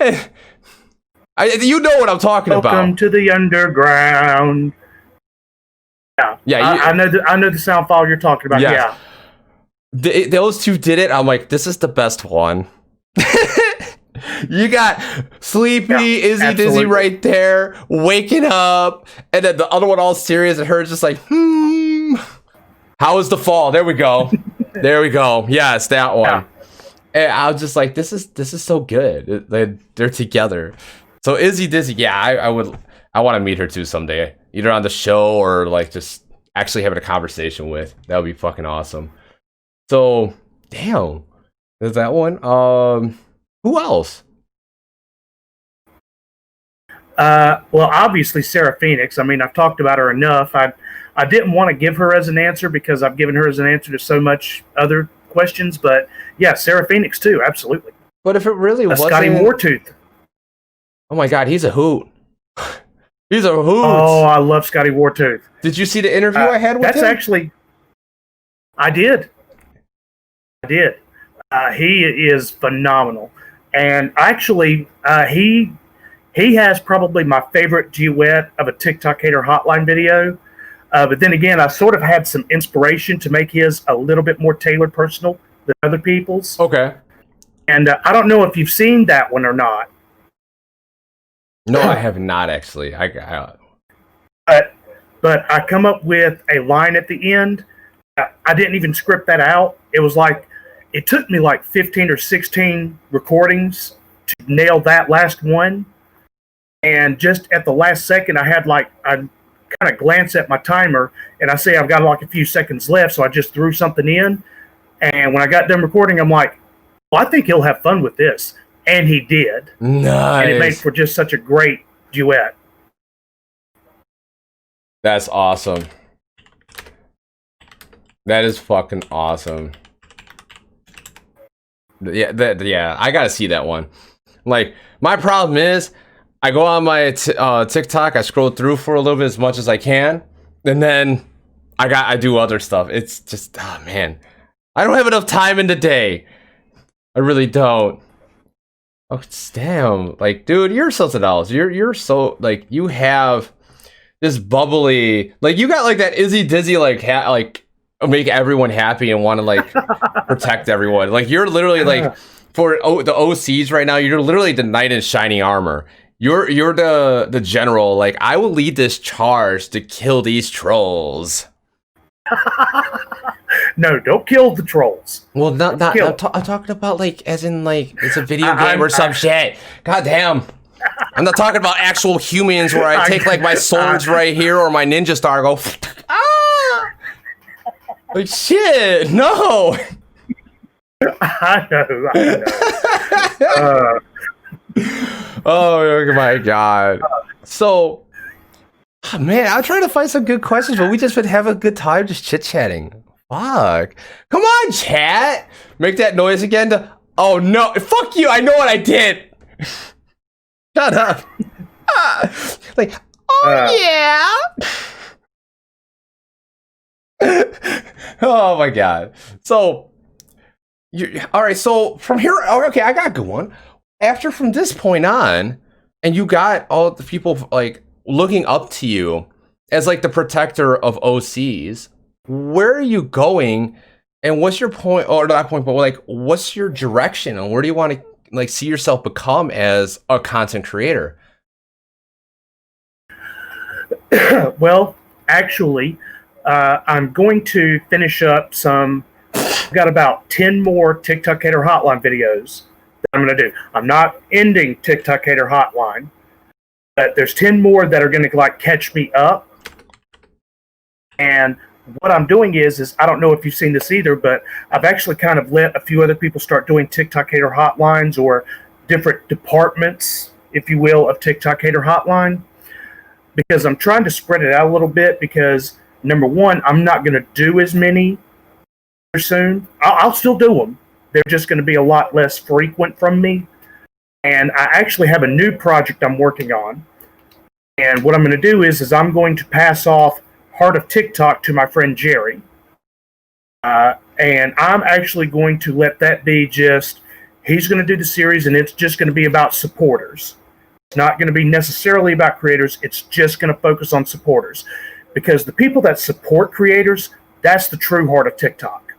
You know what I'm talking about.
Welcome to the underground. Yeah, I know the sound file you're talking about. Yeah.
Those two did it. I'm like, this is the best one. You got Sleepy, Izzy Dizzy right there, waking up, and then the other one all serious, and her just like, how is the fall? There we go. There we go. Yes, that one. Yeah. And I was just like, this is so good. They're together. So Izzy Dizzy, I want to meet her too someday, either on the show or like just actually having a conversation with. That would be fucking awesome. So damn, there's that one. Who else?
Well, obviously Sarah Phoenix. I mean, I've talked about her enough. I didn't want to give her as an answer because I've given her as an answer to so much other questions, but yeah, Sarah Phoenix too, absolutely.
But if it really wasn't
Scotty Wartooth.
Oh my god, he's a hoot. He's a hoot.
Oh, I love Scotty Wartooth.
Did you see the interview I had with him?
That's actually, I did. He is phenomenal, and actually, he has probably my favorite duet of a TikTok Hater Hotline video. But then again, I sort of had some inspiration to make his a little bit more tailored personal than other people's.
Okay.
And I don't know if you've seen that one or not.
No, I have not actually.
But I come up with a line at the end. I didn't even script that out. It was like, it took me like 15 or 16 recordings to nail that last one. And just at the last second, I kind of glance at my timer and I say I've got like a few seconds left. So I just threw something in. And when I got done recording, I'm like, well, I think he'll have fun with this. And he did.
Nice.
And it made for just such a great duet.
That's awesome. That is fucking awesome. Yeah, I gotta see that one. Like, my problem is, I go on my TikTok, I scroll through for a little bit as much as I can, and then I do other stuff. It's just, oh man, I don't have enough time in the day. I really don't. Oh damn, like, dude, you're something else. You're so, like, you have this bubbly, like, you got like that Izzy Dizzy, like, make everyone happy and want to like protect everyone. Like, you're literally like, for the OCs right now, you're literally the knight in shining armor. You're the general. Like, I will lead this charge to kill these trolls.
No, don't kill the trolls.
Well, not I'm talking about, like, as in, like, it's a video game or some shit. God damn. I'm not talking about actual humans where I take like my swords right here or my ninja star and go ah! Like, shit, no.
I know.
Oh my god. So, man, I'm trying to find some good questions, but we just been having a good time just chit-chatting. Fuck. Come on, chat. Make that noise again. Oh no, fuck you. I know what I did. Shut up. Like, oh yeah. Oh my god. So, all right. So from here, okay, I got a good one. After from this point on, and you got all the people like looking up to you as like the protector of OCs. Where are you going, and what's your point, or not point, but like, what's your direction, and where do you want to like see yourself become as a content creator?
Well, actually, I'm going to finish up I've got about 10 more TikTok Hater Hotline videos that I'm going to do. I'm not ending TikTok Hater Hotline, but there's 10 more that are going to like catch me up. And what I'm doing is I don't know if you've seen this either, but I've actually kind of let a few other people start doing TikTok Hater Hotlines, or different departments, if you will, of TikTok Hater Hotline, because I'm trying to spread it out a little bit, because number one, I'm not going to do as many soon. I'll still do them. They're just going to be a lot less frequent from me. And I actually have a new project I'm working on. And what I'm going to do is I'm going to pass off Heart of TikTok to my friend Jerry. And I'm actually going to let that be he's going to do the series, and it's just going to be about supporters. It's not going to be necessarily about creators. It's just going to focus on supporters. Because the people that support creators, that's the true heart of TikTok.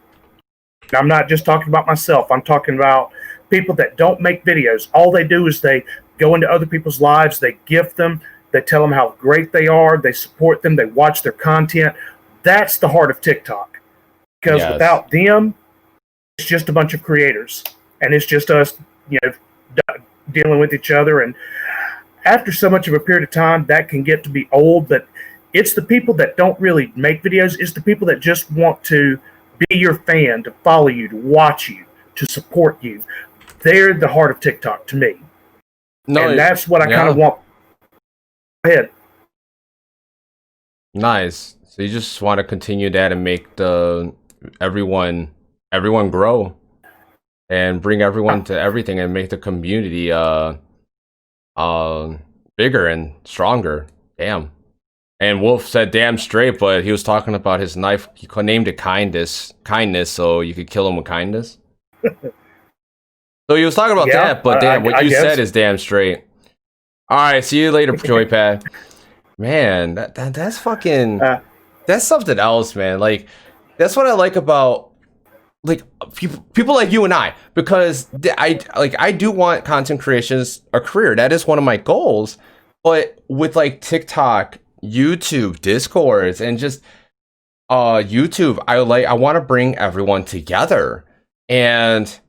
And I'm not just talking about myself. I'm talking about people that don't make videos. All they do is they go into other people's lives, they gift them, they tell them how great they are, they support them, they watch their content. That's the heart of TikTok. Because without them, it's just a bunch of creators. And it's just us, dealing with each other. And after so much of a period of time, that can get to be old. But it's the people that don't really make videos. It's the people that just want to be your fan, to follow you, to watch you, to support you. They're the heart of TikTok to me. No, and that's what I kind of want. Go ahead.
Nice. So you just want to continue that and make everyone grow, and bring everyone to everything, and make the community bigger and stronger. Damn. And Wolf said damn straight, but he was talking about his knife. He named it kindness, so you could kill him with kindness. So he was talking about that, but damn, what you said is damn straight. All right, see you later, Joypad. Man, that's fucking, that's something else, man. Like, that's what I like about like people like you and I, because I do want content creation as a career. That is one of my goals. But with like TikTok, YouTube, Discords, and just YouTube, I want to bring everyone together. And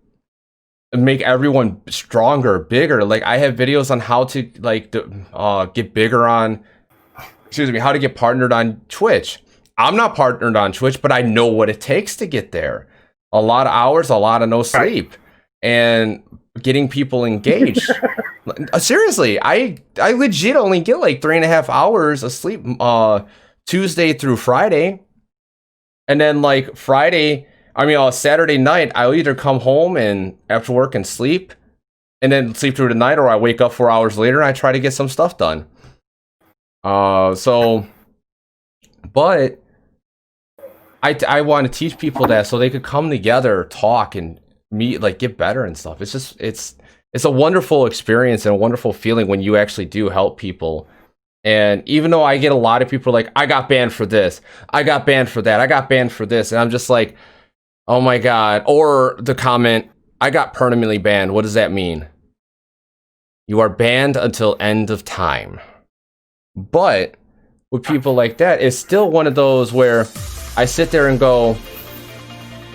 make everyone stronger, bigger. Like I have videos on how to like get bigger on, how to get partnered on Twitch. I'm not partnered on Twitch, but I know what it takes to get there. A lot of hours, a lot of no sleep, and getting people engaged. Seriously, I legit only get like 3.5 hours of sleep Tuesday through Friday. And then like Saturday night, I'll either come home and after work and sleep, and then sleep through the night, or I wake up 4 hours later and I try to get some stuff done. But I want to teach people that so they could come together, talk, and meet, like get better and stuff. It's just it's a wonderful experience and a wonderful feeling when you actually do help people. And even though I get a lot of people like, I got banned for this, I got banned for that, I got banned for this, and I'm just like, oh my god. Or the comment, I got permanently banned. What does that mean? You are banned until end of time. But with people like that, it's still one of those where I sit there and go,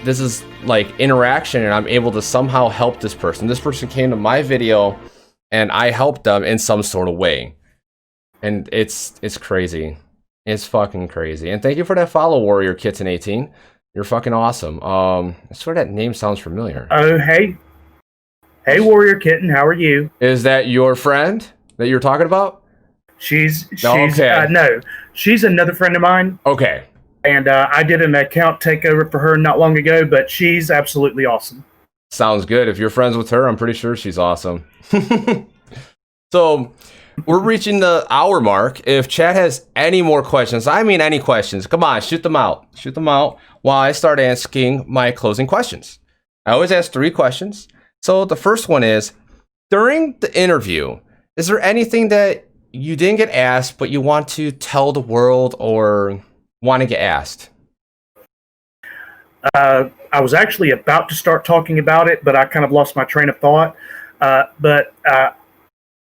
this is like interaction, and I'm able to somehow help this person. This person came to my video and I helped them in some sort of way. And it's crazy. It's fucking crazy. And thank you for that follow, Warrior Kitten 18. You're fucking awesome. I swear that name sounds familiar.
Oh, hey. Hey, Warrior Kitten, how are you?
Is that your friend that you're talking about?
She's
okay.
No, she's another friend of mine.
Okay.
And I did an account takeover for her not long ago, but she's absolutely awesome.
Sounds good. If you're friends with her, I'm pretty sure she's awesome. So we're reaching the hour mark. If chat has any more questions, I mean any questions, come on, shoot them out. Shoot them out while I start asking my closing questions. I always ask 3 questions. So the first one is, during the interview, is there anything that you didn't get asked, but you want to tell the world or want to get asked?
I was actually about to start talking about it, but I kind of lost my train of thought. But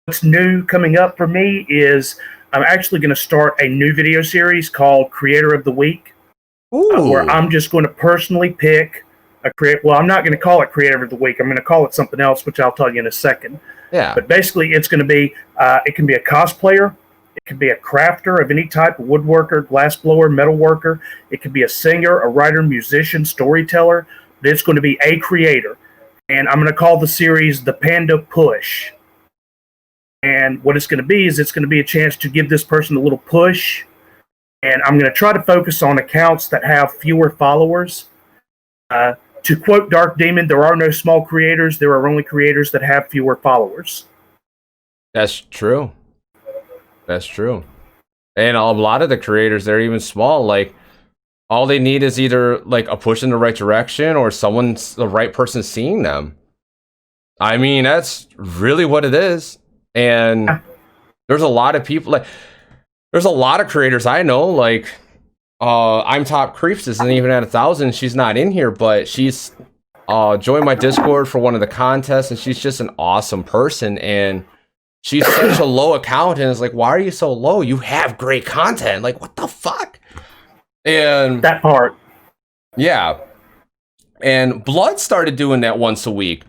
what's new coming up for me is I'm actually going to start a new video series called Creator of the Week, where I'm just going to personally pick a well, I'm not going to call it Creator of the Week. I'm going to call it something else, which I'll tell you in a second.
Yeah.
But basically, it's going to be, it can be a cosplayer, it can be a crafter of any type, a woodworker, glassblower, metalworker. It could be a singer, a writer, musician, storyteller. But it's going to be a creator. And I'm going to call the series The Panda Push. And what it's going to be is it's going to be a chance to give this person a little push. And I'm going to try to focus on accounts that have fewer followers. To quote Dark Demon, there are no small creators. There are only creators that have fewer followers.
That's true. That's true. And a lot of the creators, they're even small. Like, all they need is either like a push in the right direction or the right person seeing them. I mean, that's really what it is. And there's a lot of people, like, there's a lot of creators I know, like, I'm Top Creeps isn't even at 1,000. She's not in here, but she's joined my Discord for one of the contests, and she's just an awesome person. And she's such a low account, and it's like, why are you so low? You have great content. Like, what the fuck? And
that part.
Yeah. And Blood started doing that once a week.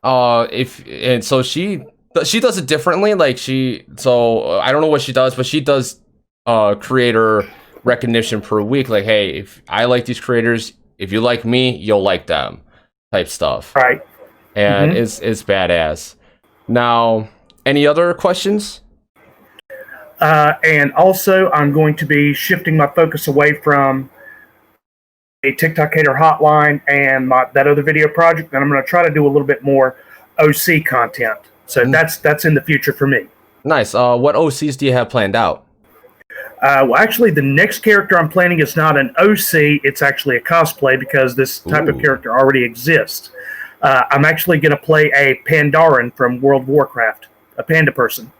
So she does it differently. Like so I don't know what she does, but she does creator recognition per week. Like, hey, if I like these creators, if you like me, you'll like them, type stuff.
Right.
And it's badass. Now, any other questions?
And also, I'm going to be shifting my focus away from a TikTok hater hotline and that other video project, and I'm going to try to do a little bit more OC content. So that's in the future for me.
Nice. What OCs do you have planned out?
Well, actually, the next character I'm planning is not an OC. It's actually a cosplay because this type of character already exists. I'm actually going to play a Pandaren from World of Warcraft, a panda person.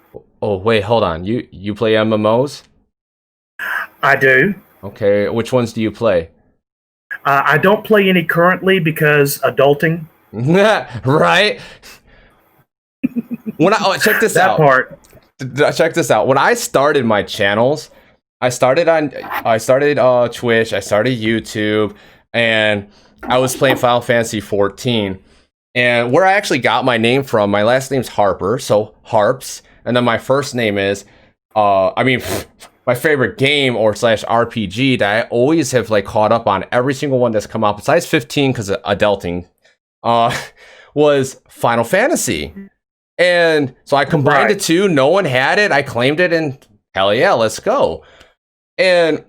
Oh, wait, hold on. You play MMOs?
I do.
Okay, which ones do you play?
I don't play any currently because adulting.
Right? Check this out.
That part.
Check this out. When I started my channels, I started Twitch, I started YouTube, and I was playing Final Fantasy 14. And where I actually got my name from, my last name's Harper, so Harps, and then my first name is, my favorite game or slash RPG that I always have like caught up on every single one that's come out besides 15 because of adulting, was Final Fantasy. And so I combined the two. No one had it. I claimed it, and hell yeah, let's go. And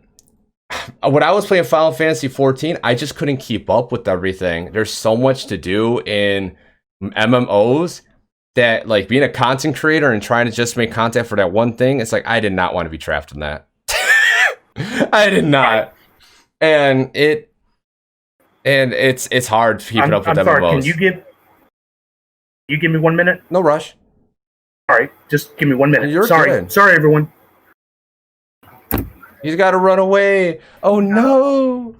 when I was playing Final Fantasy 14, I just couldn't keep up with everything. There's so much to do in MMOs that, like, being a content creator and trying to just make content for that one thing, it's like I did not want to be trapped in that. I did not. And it's hard keeping up with MMOs.
Can you give me 1 minute?
No rush.
All right, just give me 1 minute.
You're
sorry,
good.
Sorry, everyone.
He's got to run away. Oh no!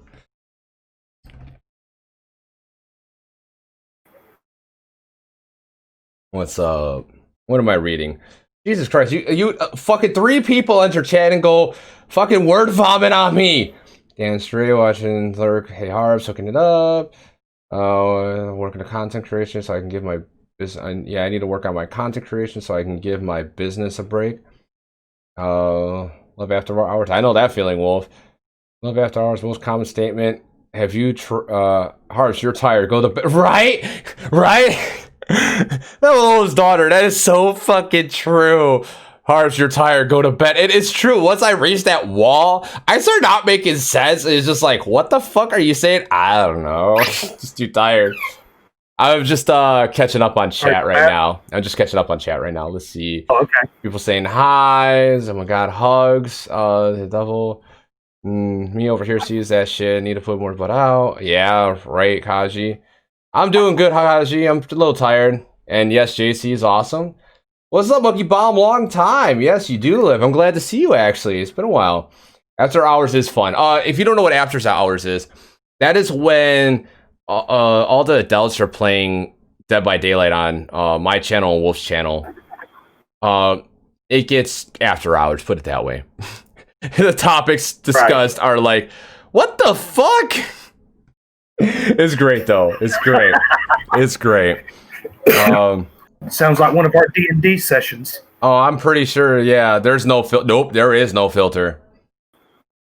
What's up? What am I reading? Jesus Christ! You fucking 3 people enter chat and go fucking word vomit on me. Dan Stray watching Lurk. Hey Harps, hooking it up. Working on content creation so I can give my business. I need to work on my content creation so I can give my business a break. Love after hours. I know that feeling, Wolf. Love after hours. Most common statement. Have you, Harps, you're tired. Go to bed. Right? That was his daughter. That is so fucking true. Harps, you're tired. Go to bed. It is true. Once I reached that wall, I started not making sense. It's just like, what the fuck are you saying? I don't know. Just too tired. I'm just catching up on chat right now. Let's see.
Oh, okay.
People saying highs. Oh my god, hugs. The devil. Me over here sees that shit. Need to put more butt out. Yeah, right, Kaji. I'm doing good, Kaji. I'm a little tired. And yes, JC is awesome. What's up, Monkey Bomb? Long time. Yes, you do live. I'm glad to see you, actually. It's been a while. After Hours is fun. If you don't know what After Hours is, that is when all the adults are playing Dead by Daylight on my channel and Wolf's channel. It gets after hours, put it that way. The topics discussed are like, what the fuck? It's great though. It's great. It's great.
Sounds like one of our D&D sessions.
Oh, I'm pretty sure. Yeah, there's no filter. Nope, there is no filter.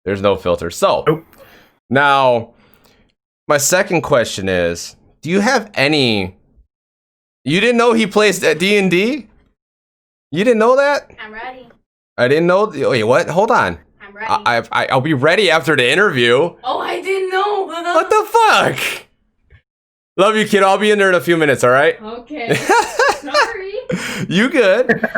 There's no filter. So now, my second question is: do you have any? You didn't know he plays at D&D? You didn't know that?
I'm ready.
I didn't know. Wait, what? Hold on.
I'm ready.
I'll be ready after the interview.
Oh, I didn't know.
What the fuck? Love you, kid. I'll be in there in a few minutes. All right.
Okay. Sorry.
You good?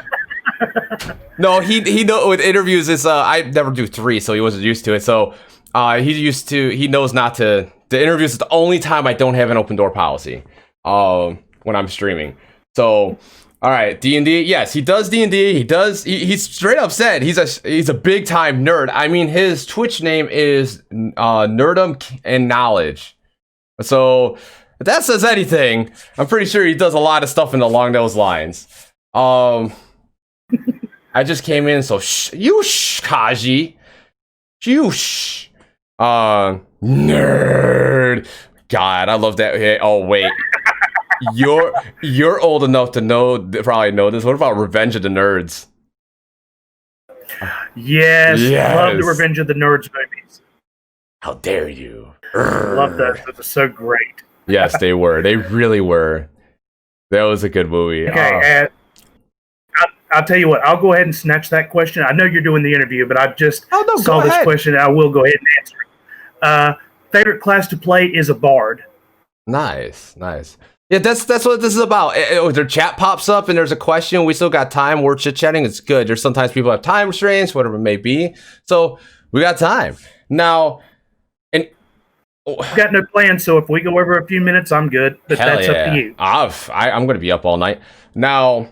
No, he know with interviews. It's I never do 3, so he wasn't used to it. So he knows not to. The interviews is the only time I don't have an open door policy. When I'm streaming. So. All right, D&D. Yes, he does D&D. He's straight up said he's a big time nerd. I mean, his Twitch name is Nerdum and Knowledge. So if that says anything, I'm pretty sure he does a lot of stuff along those lines. I just came in, so you Kaji. You nerd. God, I love that. Oh wait. You're old enough to probably know this. What about Revenge of the Nerds?
Yes. Love the Revenge of the Nerds movies.
How dare you?
Love those. Those are so great.
Yes, they were. They really were. That was a good movie.
Okay, I'll tell you what. I'll go ahead and snatch that question. I know you're doing the interview, but I just saw this question. And I will go ahead and answer it. Favorite class to play is a bard.
Nice. Yeah, that's what this is about. Their chat pops up and there's a question. We still got time. We're chit-chatting. It's good. There's sometimes people have time restraints, whatever it may be. So we got time. Now,
I've got no plans, so if we go over a few minutes, I'm good. But that's up to you.
I'm going to be up all night. Now,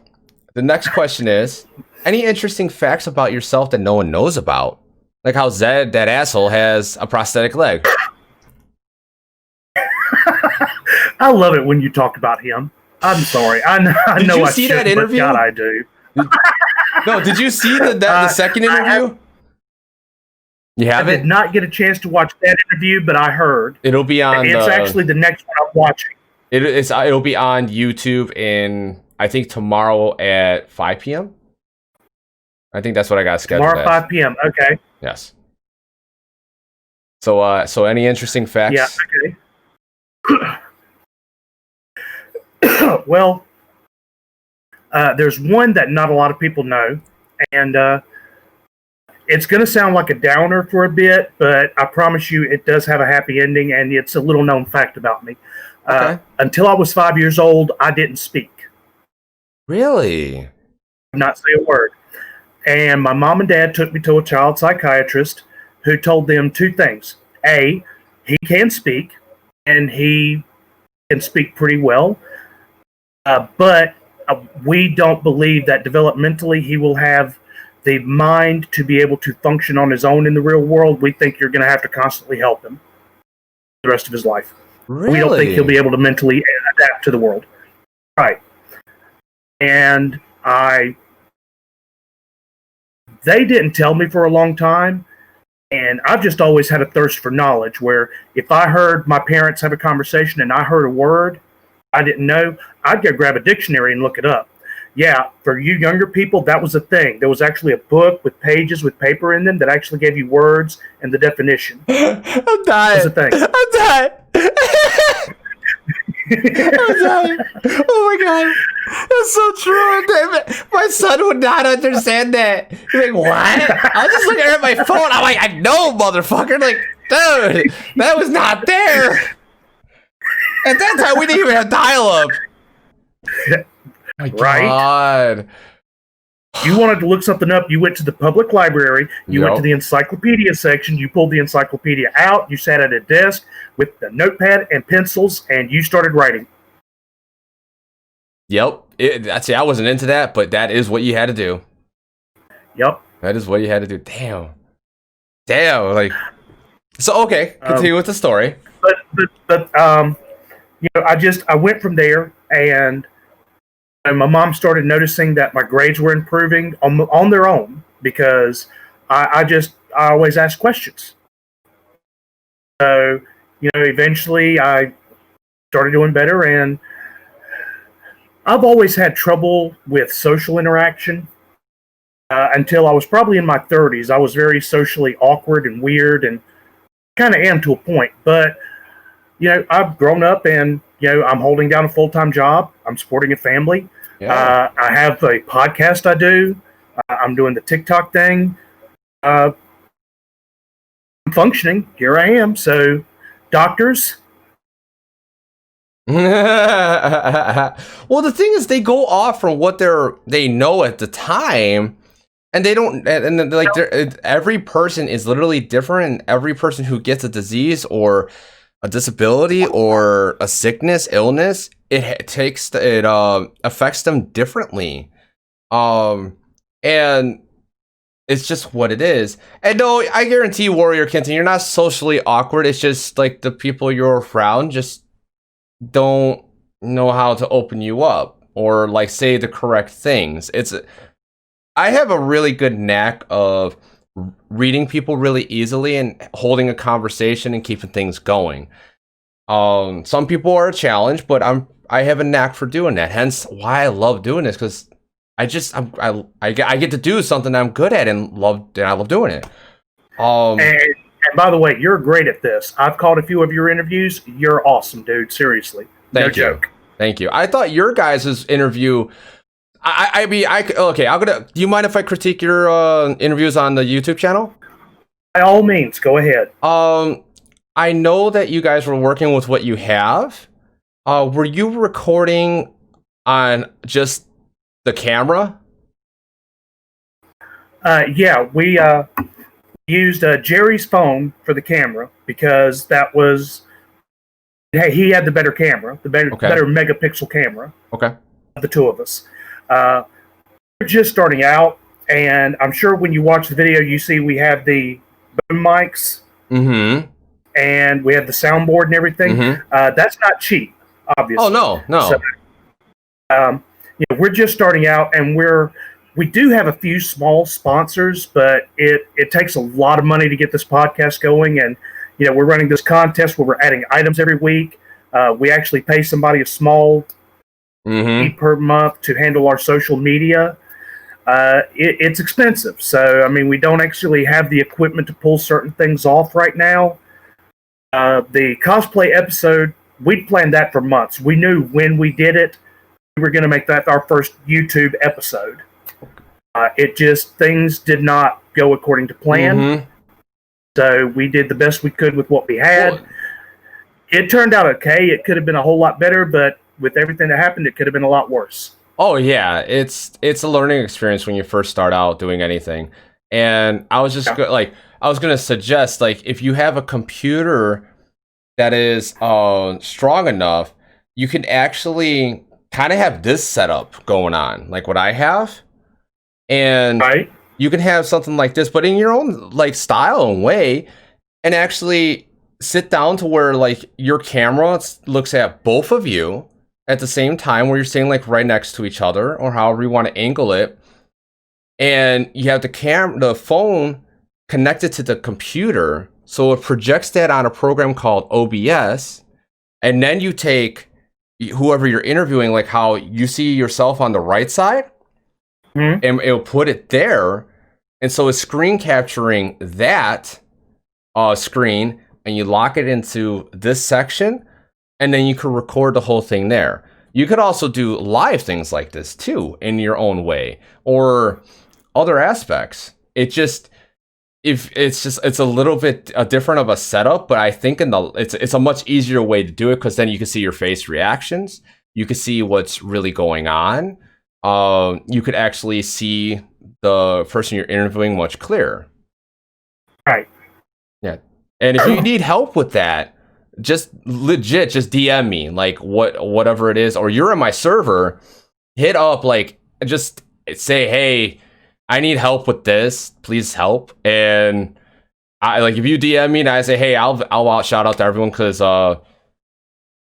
the next question is, any interesting facts about yourself that no one knows about? Like how Zed, that asshole, has a prosthetic leg.
I love it when you talk about him. I'm sorry. I know I
see that interview?
God, I do.
No, did you see the second interview? I
did not get a chance to watch that interview, but I heard.
It'll be on.
It's actually the next one I'm watching.
It'll be on YouTube in, I think, tomorrow at 5 p.m. I think that's what I got scheduled.
Tomorrow 5 p.m. Okay.
Yes. So any interesting facts?
Yeah. Okay. Well, there's one that not a lot of people know, and it's going to sound like a downer for a bit, but I promise you it does have a happy ending, and it's a little known fact about me.
Okay.
Until I was 5 years old, I didn't speak.
Really?
Not say a word. And my mom and dad took me to a child psychiatrist who told them two things. A, he can speak, and he can speak pretty well, but we don't believe that developmentally he will have the mind to be able to function on his own in the real world. We think you're going to have to constantly help him the rest of his life.
Really?
We don't think he'll be able to mentally adapt to the world. Right. And they didn't tell me for a long time, and I've just always had a thirst for knowledge where if I heard my parents have a conversation and I heard a word I didn't know, I'd go grab a dictionary and look it up. Yeah, for you younger people, that was a thing. There was actually a book with pages with paper in them that actually gave you words and the definition.
I'm dying.
That was a thing.
I'm dying. I'm dying. Oh my god. That's so true. Damn it. My son would not understand that. He's like, what? I was just looking at my phone. I'm like, I know, motherfucker. Like, dude, that was not there. At that time, we didn't even have dial-up. My
Right.
God.
You wanted to look something up, you went to the public library, you went to the encyclopedia section, you pulled the encyclopedia out, you sat at a desk with a notepad and pencils, and you started writing.
Yep. I wasn't into that, but that is what you had to do.
Yep.
That is what you had to do. Damn. Like, so, okay. Continue with the story.
But you know, I went from there, and my mom started noticing that my grades were improving on their own because I always asked questions. So, you know, eventually I started doing better, and I've always had trouble with social interaction until I was probably in my 30s. I was very socially awkward and weird, and kind of am to a point. But, you know, I've grown up, and, you know, I'm holding down a full-time job. I'm supporting a family.
Yeah.
I have a podcast I do. I'm doing the TikTok thing. I'm functioning. Here I am. So, doctors.
Well, the thing is, they go off from what they know at the time, and they don't. And like, every person is literally different, and every person who gets a disease or a disability or a sickness, illness, it affects them differently, and it's just what it is. And no, I guarantee, Warrior Kenton, you're not socially awkward. It's just like the people you're around just don't know how to open you up or like say the correct things. I have a really good knack of reading people really easily and holding a conversation and keeping things going. Some people are a challenge, but I have a knack for doing that. Hence why I love doing this, because I get to do something I'm good at and I love doing it.
And by the way, you're great at this. I've caught a few of your interviews. You're awesome, dude. Seriously. No joke.
Thank you. I thought your guys' interview. Do you mind if I critique your interviews on the YouTube channel?
By all means, go ahead.
I know that you guys were working with what you have. Were you recording on just the camera?
Yeah, we used Jerry's phone for the camera because that was. Hey, he had the better camera, the better megapixel camera.
Okay.
The two of us. We're just starting out, and I'm sure when you watch the video, you see we have the boom mics, and we have the soundboard and everything. That's not cheap, obviously.
Oh no.
So, you know, we're just starting out, and we do have a few small sponsors, but it takes a lot of money to get this podcast going, and you know, we're running this contest where we're adding items every week. We actually pay somebody a small fee
Mm-hmm.
per month to handle our social media. It's expensive. So, I mean, we don't actually have the equipment to pull certain things off right now. The cosplay episode, we'd planned that for months. We knew when we did it, we were going to make that our first YouTube episode. It just, things did not go according to plan.
Mm-hmm.
So we did the best we could with what we had.
Well,
It turned out okay. It could have been a whole lot better, but with everything that happened, it could have been a lot worse.
oh yeah, it's a learning experience when you first start out doing anything. And I was just
Yeah.
I was gonna suggest, like, if you have a computer that is strong enough, you can actually kind of have this setup going on, like what I have, and
Right?
you can have something like this, but in your own like style and way, and actually sit down to where like your camera looks at both of you at the same time, where you're sitting like right next to each other, or however you want to angle it, and you have the phone connected to the computer, so it projects that on a program called OBS, and then you take whoever you're interviewing, like how you see yourself on the right side,
Mhm.
and it'll put it there, and so it's screen capturing that screen, and you lock it into this section, and then you can record the whole thing there. You could also do live things like this too in your own way, or other aspects. It's a little bit different of a setup, but I think it's a much easier way to do it, because then you can see your face reactions, you can see what's really going on, you could actually see the person you're interviewing much clearer.
Right.
Yeah. And if you need help with that, just DM me, like whatever it is, or you're in my server, hit up, like, just say, hey, I need help with this, please help. And I, like, if you DM me and I say, hey, I'll shout out to everyone, because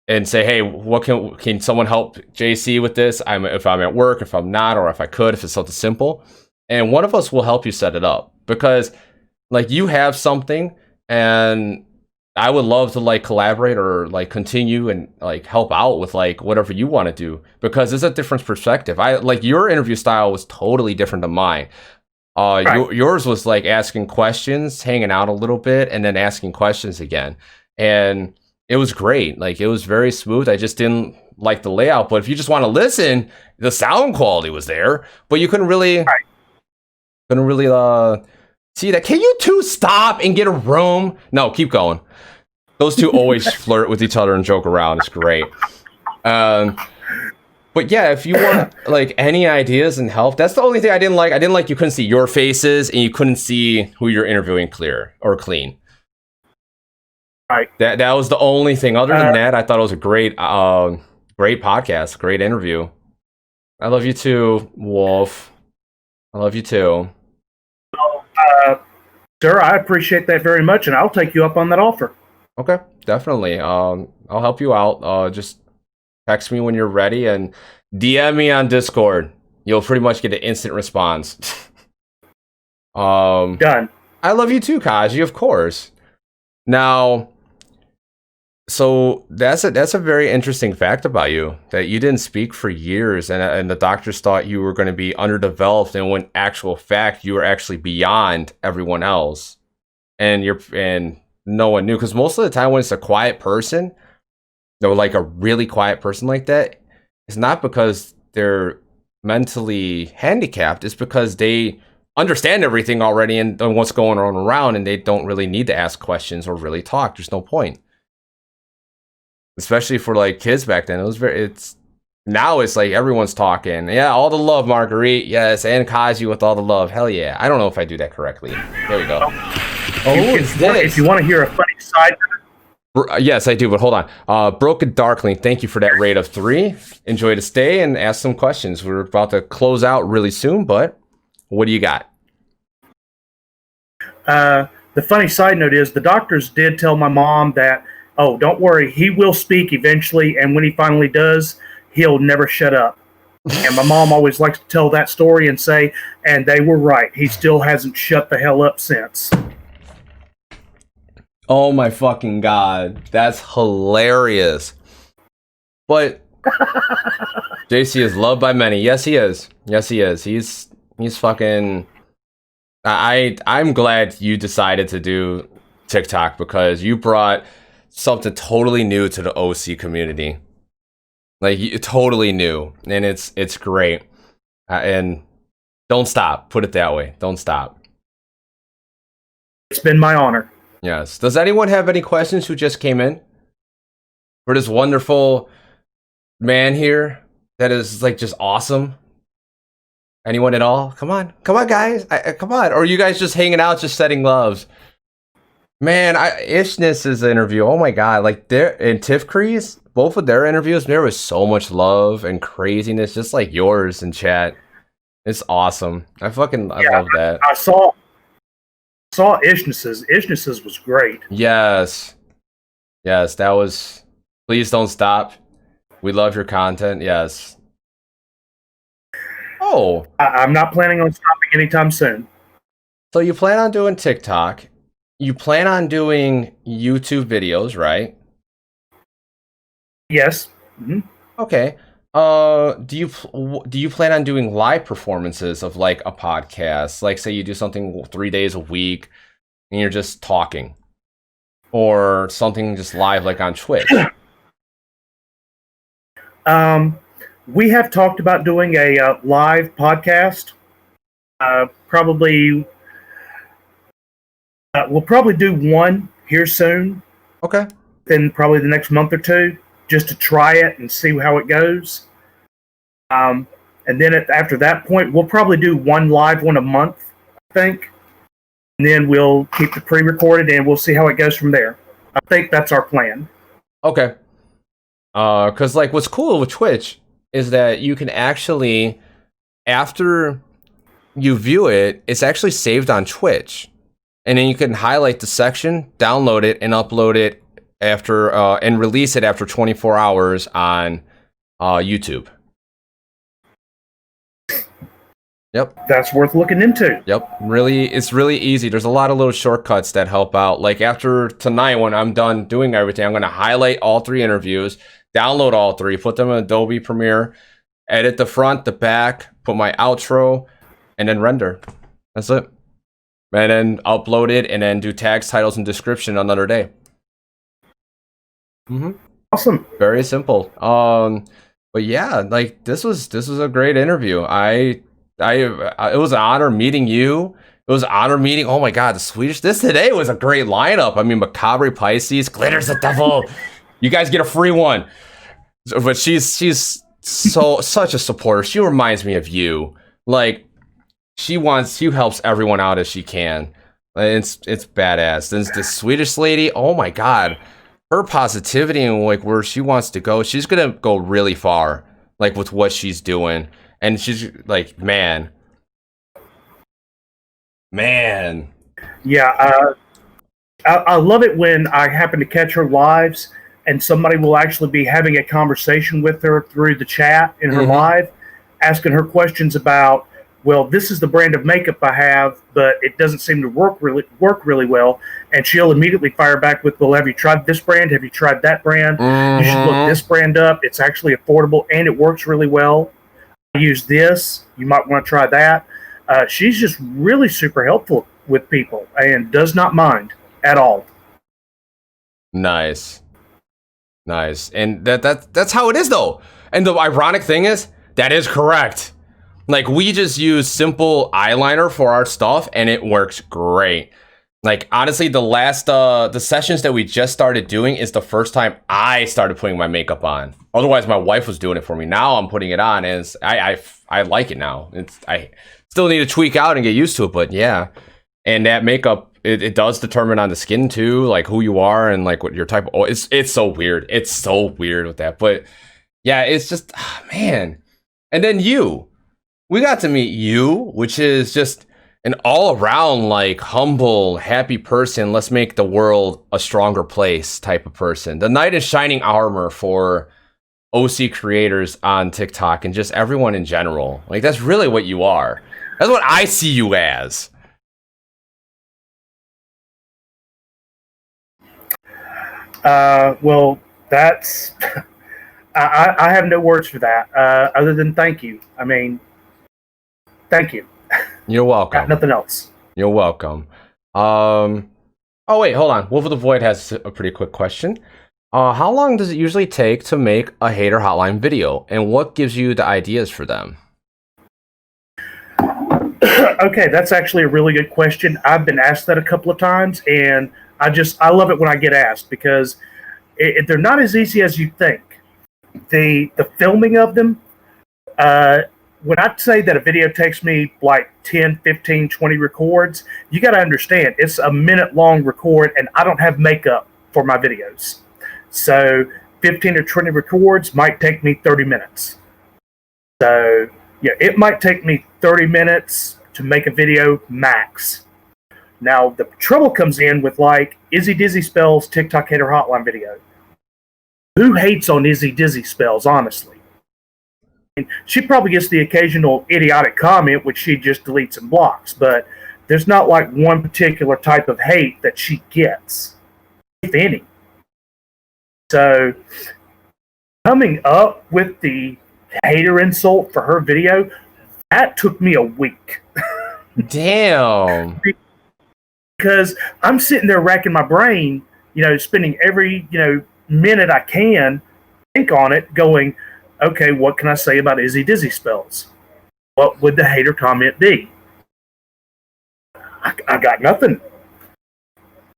and say, hey, what can someone help JC with this? If I'm at work, if I'm not, or if I could, if it's something simple, and one of us will help you set it up, because like you have something, and I would love to like collaborate or like continue and like help out with like whatever you want to do, because it's a different perspective. I like your interview style was totally different than mine.
Right.
Yours was like asking questions, hanging out a little bit, and then asking questions again, and it was great. Like, it was very smooth. I just didn't like the layout, but if you just want to listen, the sound quality was there, but you couldn't really see that. Can you two stop and get a room? No, keep going. Those two always flirt with each other and joke around. It's great. But yeah, if you want like any ideas and help, that's the only thing I didn't like. I didn't like you couldn't see your faces, and you couldn't see who you're interviewing clear or clean.
Right.
That was the only thing. Other than that, I thought it was a great podcast, great interview. I love you too, Wolf. I love you too.
Sir, I appreciate that very much, and I'll take you up on that offer.
Okay, definitely. I'll help you out. Just text me when you're ready and DM me on Discord. You'll pretty much get an instant response.
Done.
I love you too, Kaji, of course. Now, so that's a very interesting fact about you, that you didn't speak for years, and the doctors thought you were going to be underdeveloped, and when actual fact you were actually beyond everyone else, and no one knew, because most of the time when it's a quiet person, or like a really quiet person like that, it's not because they're mentally handicapped, it's because they understand everything already and what's going on around, and they don't really need to ask questions or really talk. There's no point. Especially for like kids back then. Now it's like everyone's talking. Yeah, all the love, Marguerite. Yes, and Kaji with all the love. Hell yeah. I don't know if I do that correctly. There we go.
If you want to hear a funny side,
Yes, I do, but hold on. Broken Darkling, thank you for that rate of 3. Enjoy to stay and ask some questions. We're about to close out really soon, but what do you got?
the funny side note is the doctors did tell my mom that, oh, don't worry, he will speak eventually, and when he finally does, he'll never shut up. And my mom always likes to tell that story and say, and they were right. He still hasn't shut the hell up since.
Oh my fucking god. That's hilarious. But JC is loved by many. Yes, he is. Yes, he is. He's fucking. I'm glad you decided to do TikTok because you brought something totally new to the OC community. Like totally new, and it's great. And don't stop. Put it that way. Don't stop.
It's been my honor.
Yes. Does anyone have any questions who just came in for this wonderful man here that is like just awesome? Anyone at all? Come on, guys. Come on. Or are you guys just hanging out, just setting loves? Man, Ishness's interview. Oh my god, like there and Tiff Crease, both of their interviews, there was so much love and craziness, just like yours in chat. It's awesome. I love that.
I saw Ishness's. Ishness's was great.
Yes, that was. Please don't stop. We love your content. Yes. Oh,
I'm not planning on stopping anytime soon.
So you plan on doing TikTok? You plan on doing YouTube videos, right?
Yes. Mm-hmm.
Okay. Do you plan on doing live performances of like a podcast? Like say you do something 3 days a week and you're just talking, or something just live like on Twitch?
We have talked about doing a live podcast. We'll probably do one here soon.
Okay.
In probably the next month or two, just to try it and see how it goes. And then after that point, we'll probably do one live one a month, I think. And then we'll keep the pre-recorded and we'll see how it goes from there. I think that's our plan.
Okay. Because like what's cool with Twitch is that you can actually, after you view it, it's actually saved on Twitch. And then you can highlight the section, download it, and upload it after and release it after 24 hours on YouTube. Yep.
That's worth looking into.
Yep. It's really easy. There's a lot of little shortcuts that help out. Like after tonight, when I'm done doing everything, I'm going to highlight all 3 interviews, download all 3, put them in Adobe Premiere, edit the front, the back, put my outro, and then render. That's it. And then upload it, and then do tags, titles, and description another day. Mm-hmm.
Awesome.
Very simple. But yeah, like this was a great interview. It was an honor meeting you. It was an honor meeting. Oh my god, the Swedish. This today was a great lineup. I mean, Macabre Pisces, Glitter's the Devil. You guys get a free one. But she's such a supporter. She reminds me of you. Like. She helps everyone out as she can. It's badass. Then the Swedish lady, oh my god, her positivity and like where she wants to go, she's gonna go really far, like with what she's doing. And she's like, man.
Yeah, I love it when I happen to catch her lives and somebody will actually be having a conversation with her through the chat in her live, asking her questions about, well, this is the brand of makeup I have, but it doesn't seem to work really well. And she'll immediately fire back with, well, have you tried this brand? Have you tried that brand? You should look this brand up. It's actually affordable and it works really well. I use this. You might want to try that. She's just really super helpful with people and does not mind at all.
Nice. And that's how it is though. And the ironic thing is, that is correct. Like, we just use simple eyeliner for our stuff, and it works great. Like, honestly, the sessions that we just started doing is the first time I started putting my makeup on. Otherwise, my wife was doing it for me. Now I'm putting it on, and I like it now. I still need to tweak out and get used to it, but yeah. And that makeup, it does determine on the skin, too, like who you are and like what your type of... Oh, it's so weird. It's so weird with that. But yeah, it's just... man. And then you... We got to meet you, which is just an all-around, like, humble, happy person. Let's make the world a stronger place type of person. The knight in shining armor for OC creators on TikTok and just everyone in general. Like, that's really what you are. That's what I see you as.
Well, that's... I have no words for that other than thank you. I mean, thank you.
You're welcome.
Got nothing else.
You're welcome. Oh wait, hold on. Wolf of the Void has a pretty quick question. How long does it usually take to make a hater hotline video, and what gives you the ideas for them?
Okay, that's actually a really good question. I've been asked that a couple of times, and I love it when I get asked because they're not as easy as you think. The filming of them, when I say that a video takes me like 10, 15, 20 records, you got to understand it's a minute-long record, and I don't have makeup for my videos. So 15 or 20 records might take me 30 minutes. So yeah, it might take me 30 minutes to make a video max. Now, the trouble comes in with like Izzy Dizzy Spells TikTok Hater Hotline video. Who hates on Izzy Dizzy Spells, honestly? She probably gets the occasional idiotic comment, which she just deletes and blocks, but there's not like one particular type of hate that she gets, if any. So, coming up with the hater insult for her video, that took me a week.
Damn.
Because I'm sitting there racking my brain, spending every, minute I can think on it, going, okay, what can I say about Izzy Dizzy Spells? What would the hater comment be? I got nothing.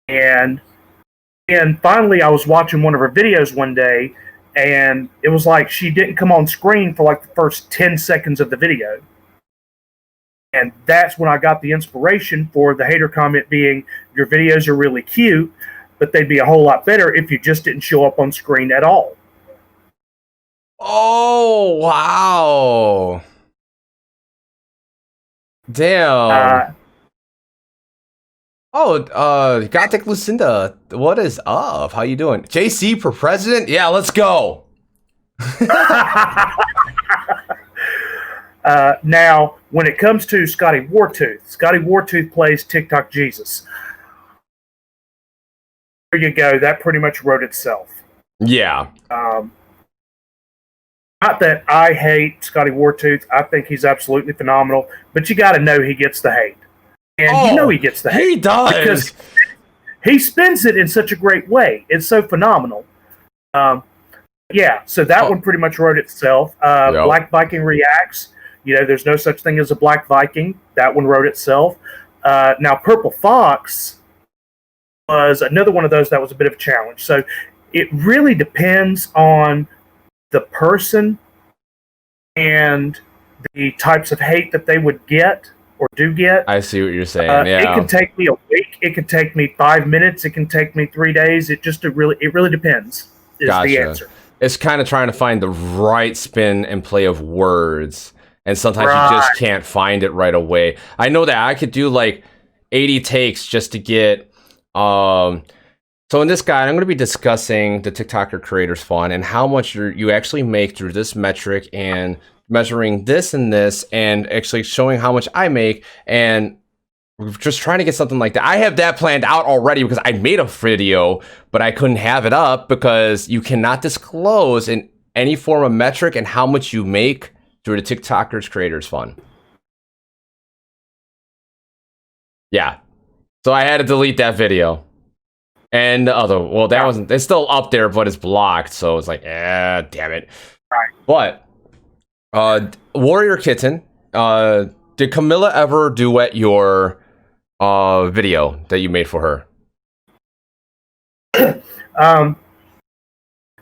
And finally, I was watching one of her videos one day, and it was like she didn't come on screen for like the first 10 seconds of the video. And that's when I got the inspiration for the hater comment being, your videos are really cute, but they'd be a whole lot better if you just didn't show up on screen at all.
Oh, wow. Damn. Gothic Lucinda, what is up? How you doing? JC for president? Yeah, let's go.
Now, when it comes to Scotty Wartooth plays TikTok Jesus. There you go. That pretty much wrote itself.
Yeah.
Not that I hate Scotty Wartooth. I think he's absolutely phenomenal. But you got to know he gets the hate. And he gets the hate.
He does.
Because he spins it in such a great way. It's so phenomenal. Yeah, so that one pretty much wrote itself. Yep. Black Viking Reacts. There's no such thing as a Black Viking. That one wrote itself. Now, Purple Fox was another one of those that was a bit of a challenge. So it really depends on the person and the types of hate that they would get or do get.
I see what you're saying. Yeah.
It can take me a week. It can take me 5 minutes. It can take me 3 days. It really depends. Is
gotcha.
The answer.
It's kind of trying to find the right spin and play of words, and sometimes you just can't find it right away. I know that I could do like 80 takes just to get. So in this guide, I'm going to be discussing the TikToker Creators Fund and how much you actually make through this metric and measuring this and this and actually showing how much I make and just trying to get something like that. I have that planned out already because I made a video, but I couldn't have it up because you cannot disclose in any form of metric and how much you make through the TikTokers Creators Fund. Yeah. So I had to delete that video. And the other, well, that wasn't, it's still up there, but it's blocked. So it's like, damn it.
Right.
But, Warrior Kitten, did Camilla ever duet your video that you made for her?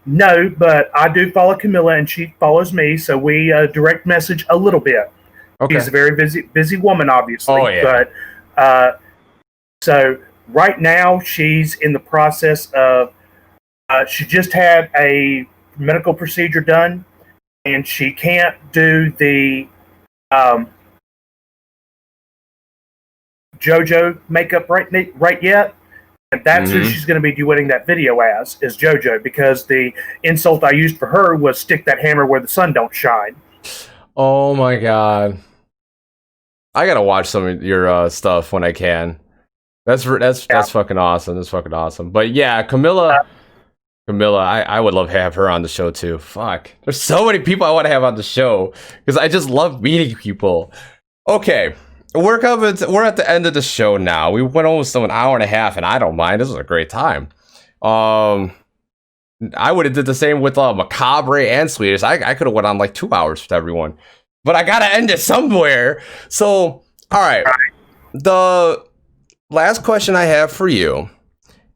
No, but I do follow Camilla and she follows me. So we direct message a little bit. Okay. She's a very busy woman, obviously.
Oh, yeah.
But, so right now she's in the process of, she just had a medical procedure done and she can't do the JoJo makeup right yet. And that's who she's going to be duetting that video as, is JoJo, because the insult I used for her was stick that hammer where the sun don't shine.
Oh my god. I gotta watch some of your stuff when I can. That's fucking awesome. That's fucking awesome. But yeah, Camilla, Camilla, I would love to have her on the show too. Fuck. There's so many people I want to have on the show because I just love meeting people. Okay. We're at the end of the show now. We went almost an hour and a half, and I don't mind. This was a great time. I would have did the same with Macabre and Swedish. I could have went on like 2 hours with everyone. But I gotta end it somewhere. So, alright. The last question I have for you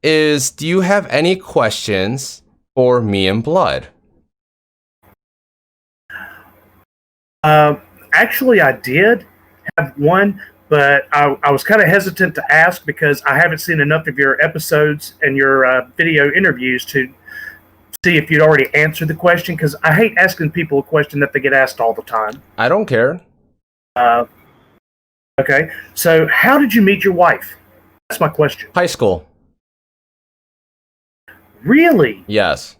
is, do you have any questions for me and Blood?
Actually, I did have one, but I was kind of hesitant to ask because I haven't seen enough of your episodes and your video interviews to see if you'd already answered the question, because I hate asking people a question that they get asked all the time.
I don't care.
Okay, so how did you meet your wife? That's my question.
High school.
Really?
Yes.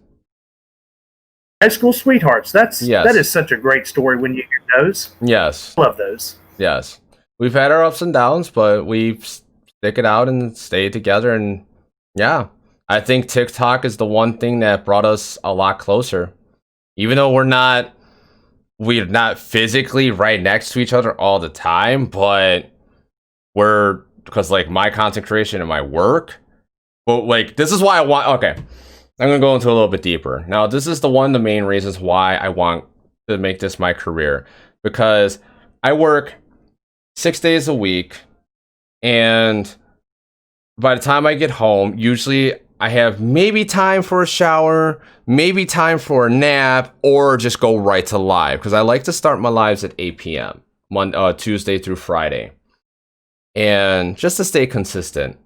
High school sweethearts.
Yes.
That is such a great story when you hear those.
Yes.
Love those.
Yes. We've had our ups and downs, but we stick it out and stay together. And yeah, I think TikTok is the one thing that brought us a lot closer. Even though we're not physically right next to each other all the time, but because like my content creation and my work. But like, this is why okay, I'm gonna go into a little bit deeper. Now, this is the main reasons why I want to make this my career, because I work 6 days a week, and by the time I get home, usually I have maybe time for a shower, maybe time for a nap, or just go right to live, because I like to start my lives at 8 p.m. Tuesday through Friday, and just to stay consistent.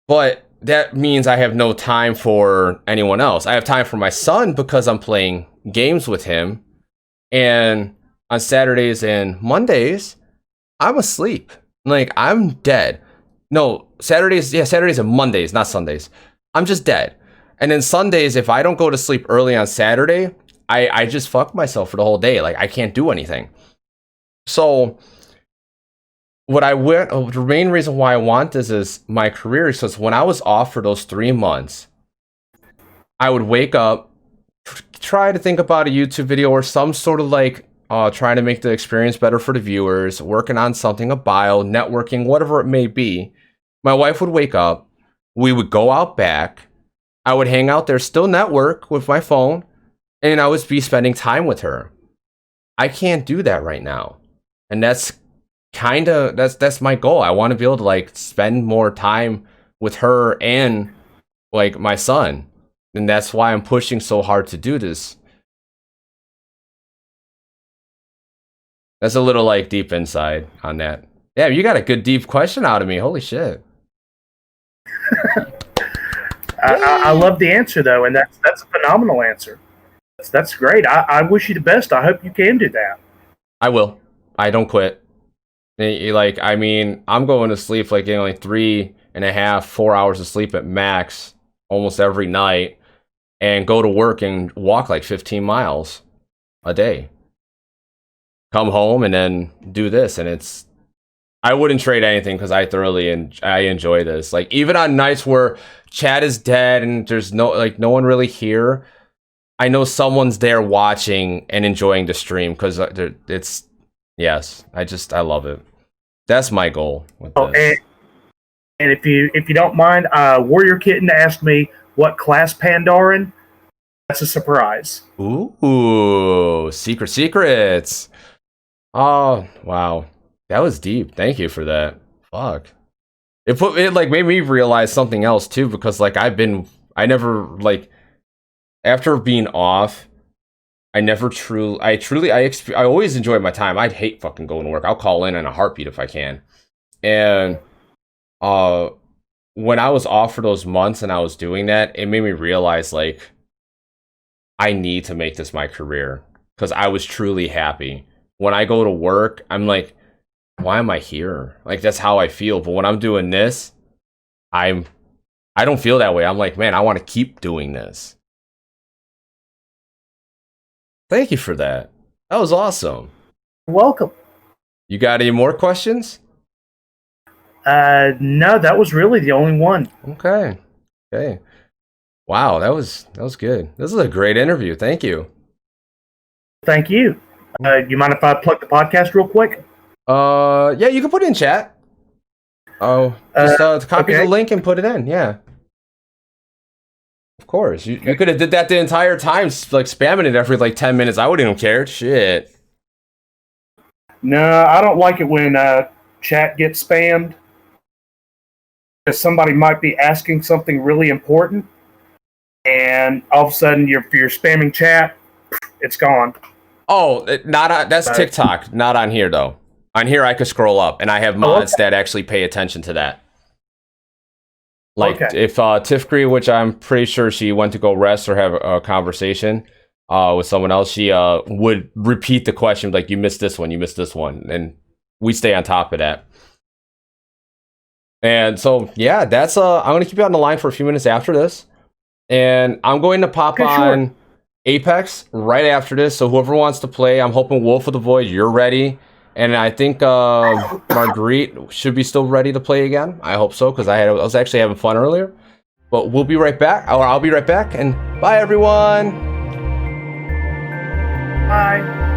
But that means I have no time for anyone else. I have time for my son because I'm playing games with him, and on Saturdays and Mondays, I'm asleep. Like, I'm dead. No, Saturdays and Mondays, not Sundays. I'm just dead. And then Sundays, if I don't go to sleep early on Saturday, I just fuck myself for the whole day. Like, I can't do anything. So the main reason why I want this is my career is because when I was off for those 3 months, I would wake up, try to think about a YouTube video or some sort of like trying to make the experience better for the viewers, working on something, a bio, networking, whatever it may be. My wife would wake up, we would go out back, I would hang out there, still network with my phone, and I would be spending time with her. I can't do that right now. And that's my goal. I want to be able to like spend more time with her and like my son. And that's why I'm pushing so hard to do this. That's a little like deep inside on that. Yeah, you got a good deep question out of me. Holy shit.
I love the answer though, and that's a phenomenal answer. That's great. I wish you the best. I hope you can do that.
I will. I don't quit. Like, I mean, I'm going to sleep like getting like 3.5, 4 hours of sleep at max almost every night, and go to work and walk like 15 miles a day. Come home and then do this, and I wouldn't trade anything because I enjoy this. Like, even on nights where chat is dead and there's no one really here, I know someone's there watching and enjoying the stream because I love it. That's my goal with this.
And if you don't mind, Warrior Kitten asked me what class Pandoran. That's a surprise.
Ooh, secrets. Oh, wow. That was deep. Thank you for that. Fuck. It made me realize something else too, because like I after being off, I always enjoy my time. I'd hate fucking going to work. I'll call in a heartbeat if I can. And when I was off for those months and I was doing that, it made me realize like I need to make this my career, because I was truly happy. When I go to work, I'm like, why am I here? Like, that's how I feel. But when I'm doing this, I don't feel that way. I'm like, man, I want to keep doing this. Thank you for that. That was awesome.
You're welcome.
You got any more questions?
No, that was really the only one.
Okay. Wow, that was good. This is a great interview. Thank you.
Thank you. You mind if I plug the podcast real quick?
Yeah, you can put it in chat. Oh, just copy
okay.
the link and put it in. Yeah. Of course. You could have did that the entire time, like spamming it every like 10 minutes. I wouldn't even care. Shit.
No, I don't like it when chat gets spammed. Because somebody might be asking something really important, and all of a sudden you're spamming chat, it's gone.
Oh, that's TikTok, not on here though. On here I could scroll up, and I have mods that actually pay attention to that. Like if Tifkree, which I'm pretty sure she went to go rest or have a conversation with someone else, she would repeat the question like, you missed this one, and we stay on top of that. And so yeah, that's I'm gonna keep you on the line for a few minutes after this, and I'm going to pop on Apex right after this. So whoever wants to play, I'm hoping Wolf of the Void, you're ready, and I think Marguerite should be still ready to play again. I hope so, because I was actually having fun earlier. But we'll be right back, or I'll be right back, and bye everyone.
Bye.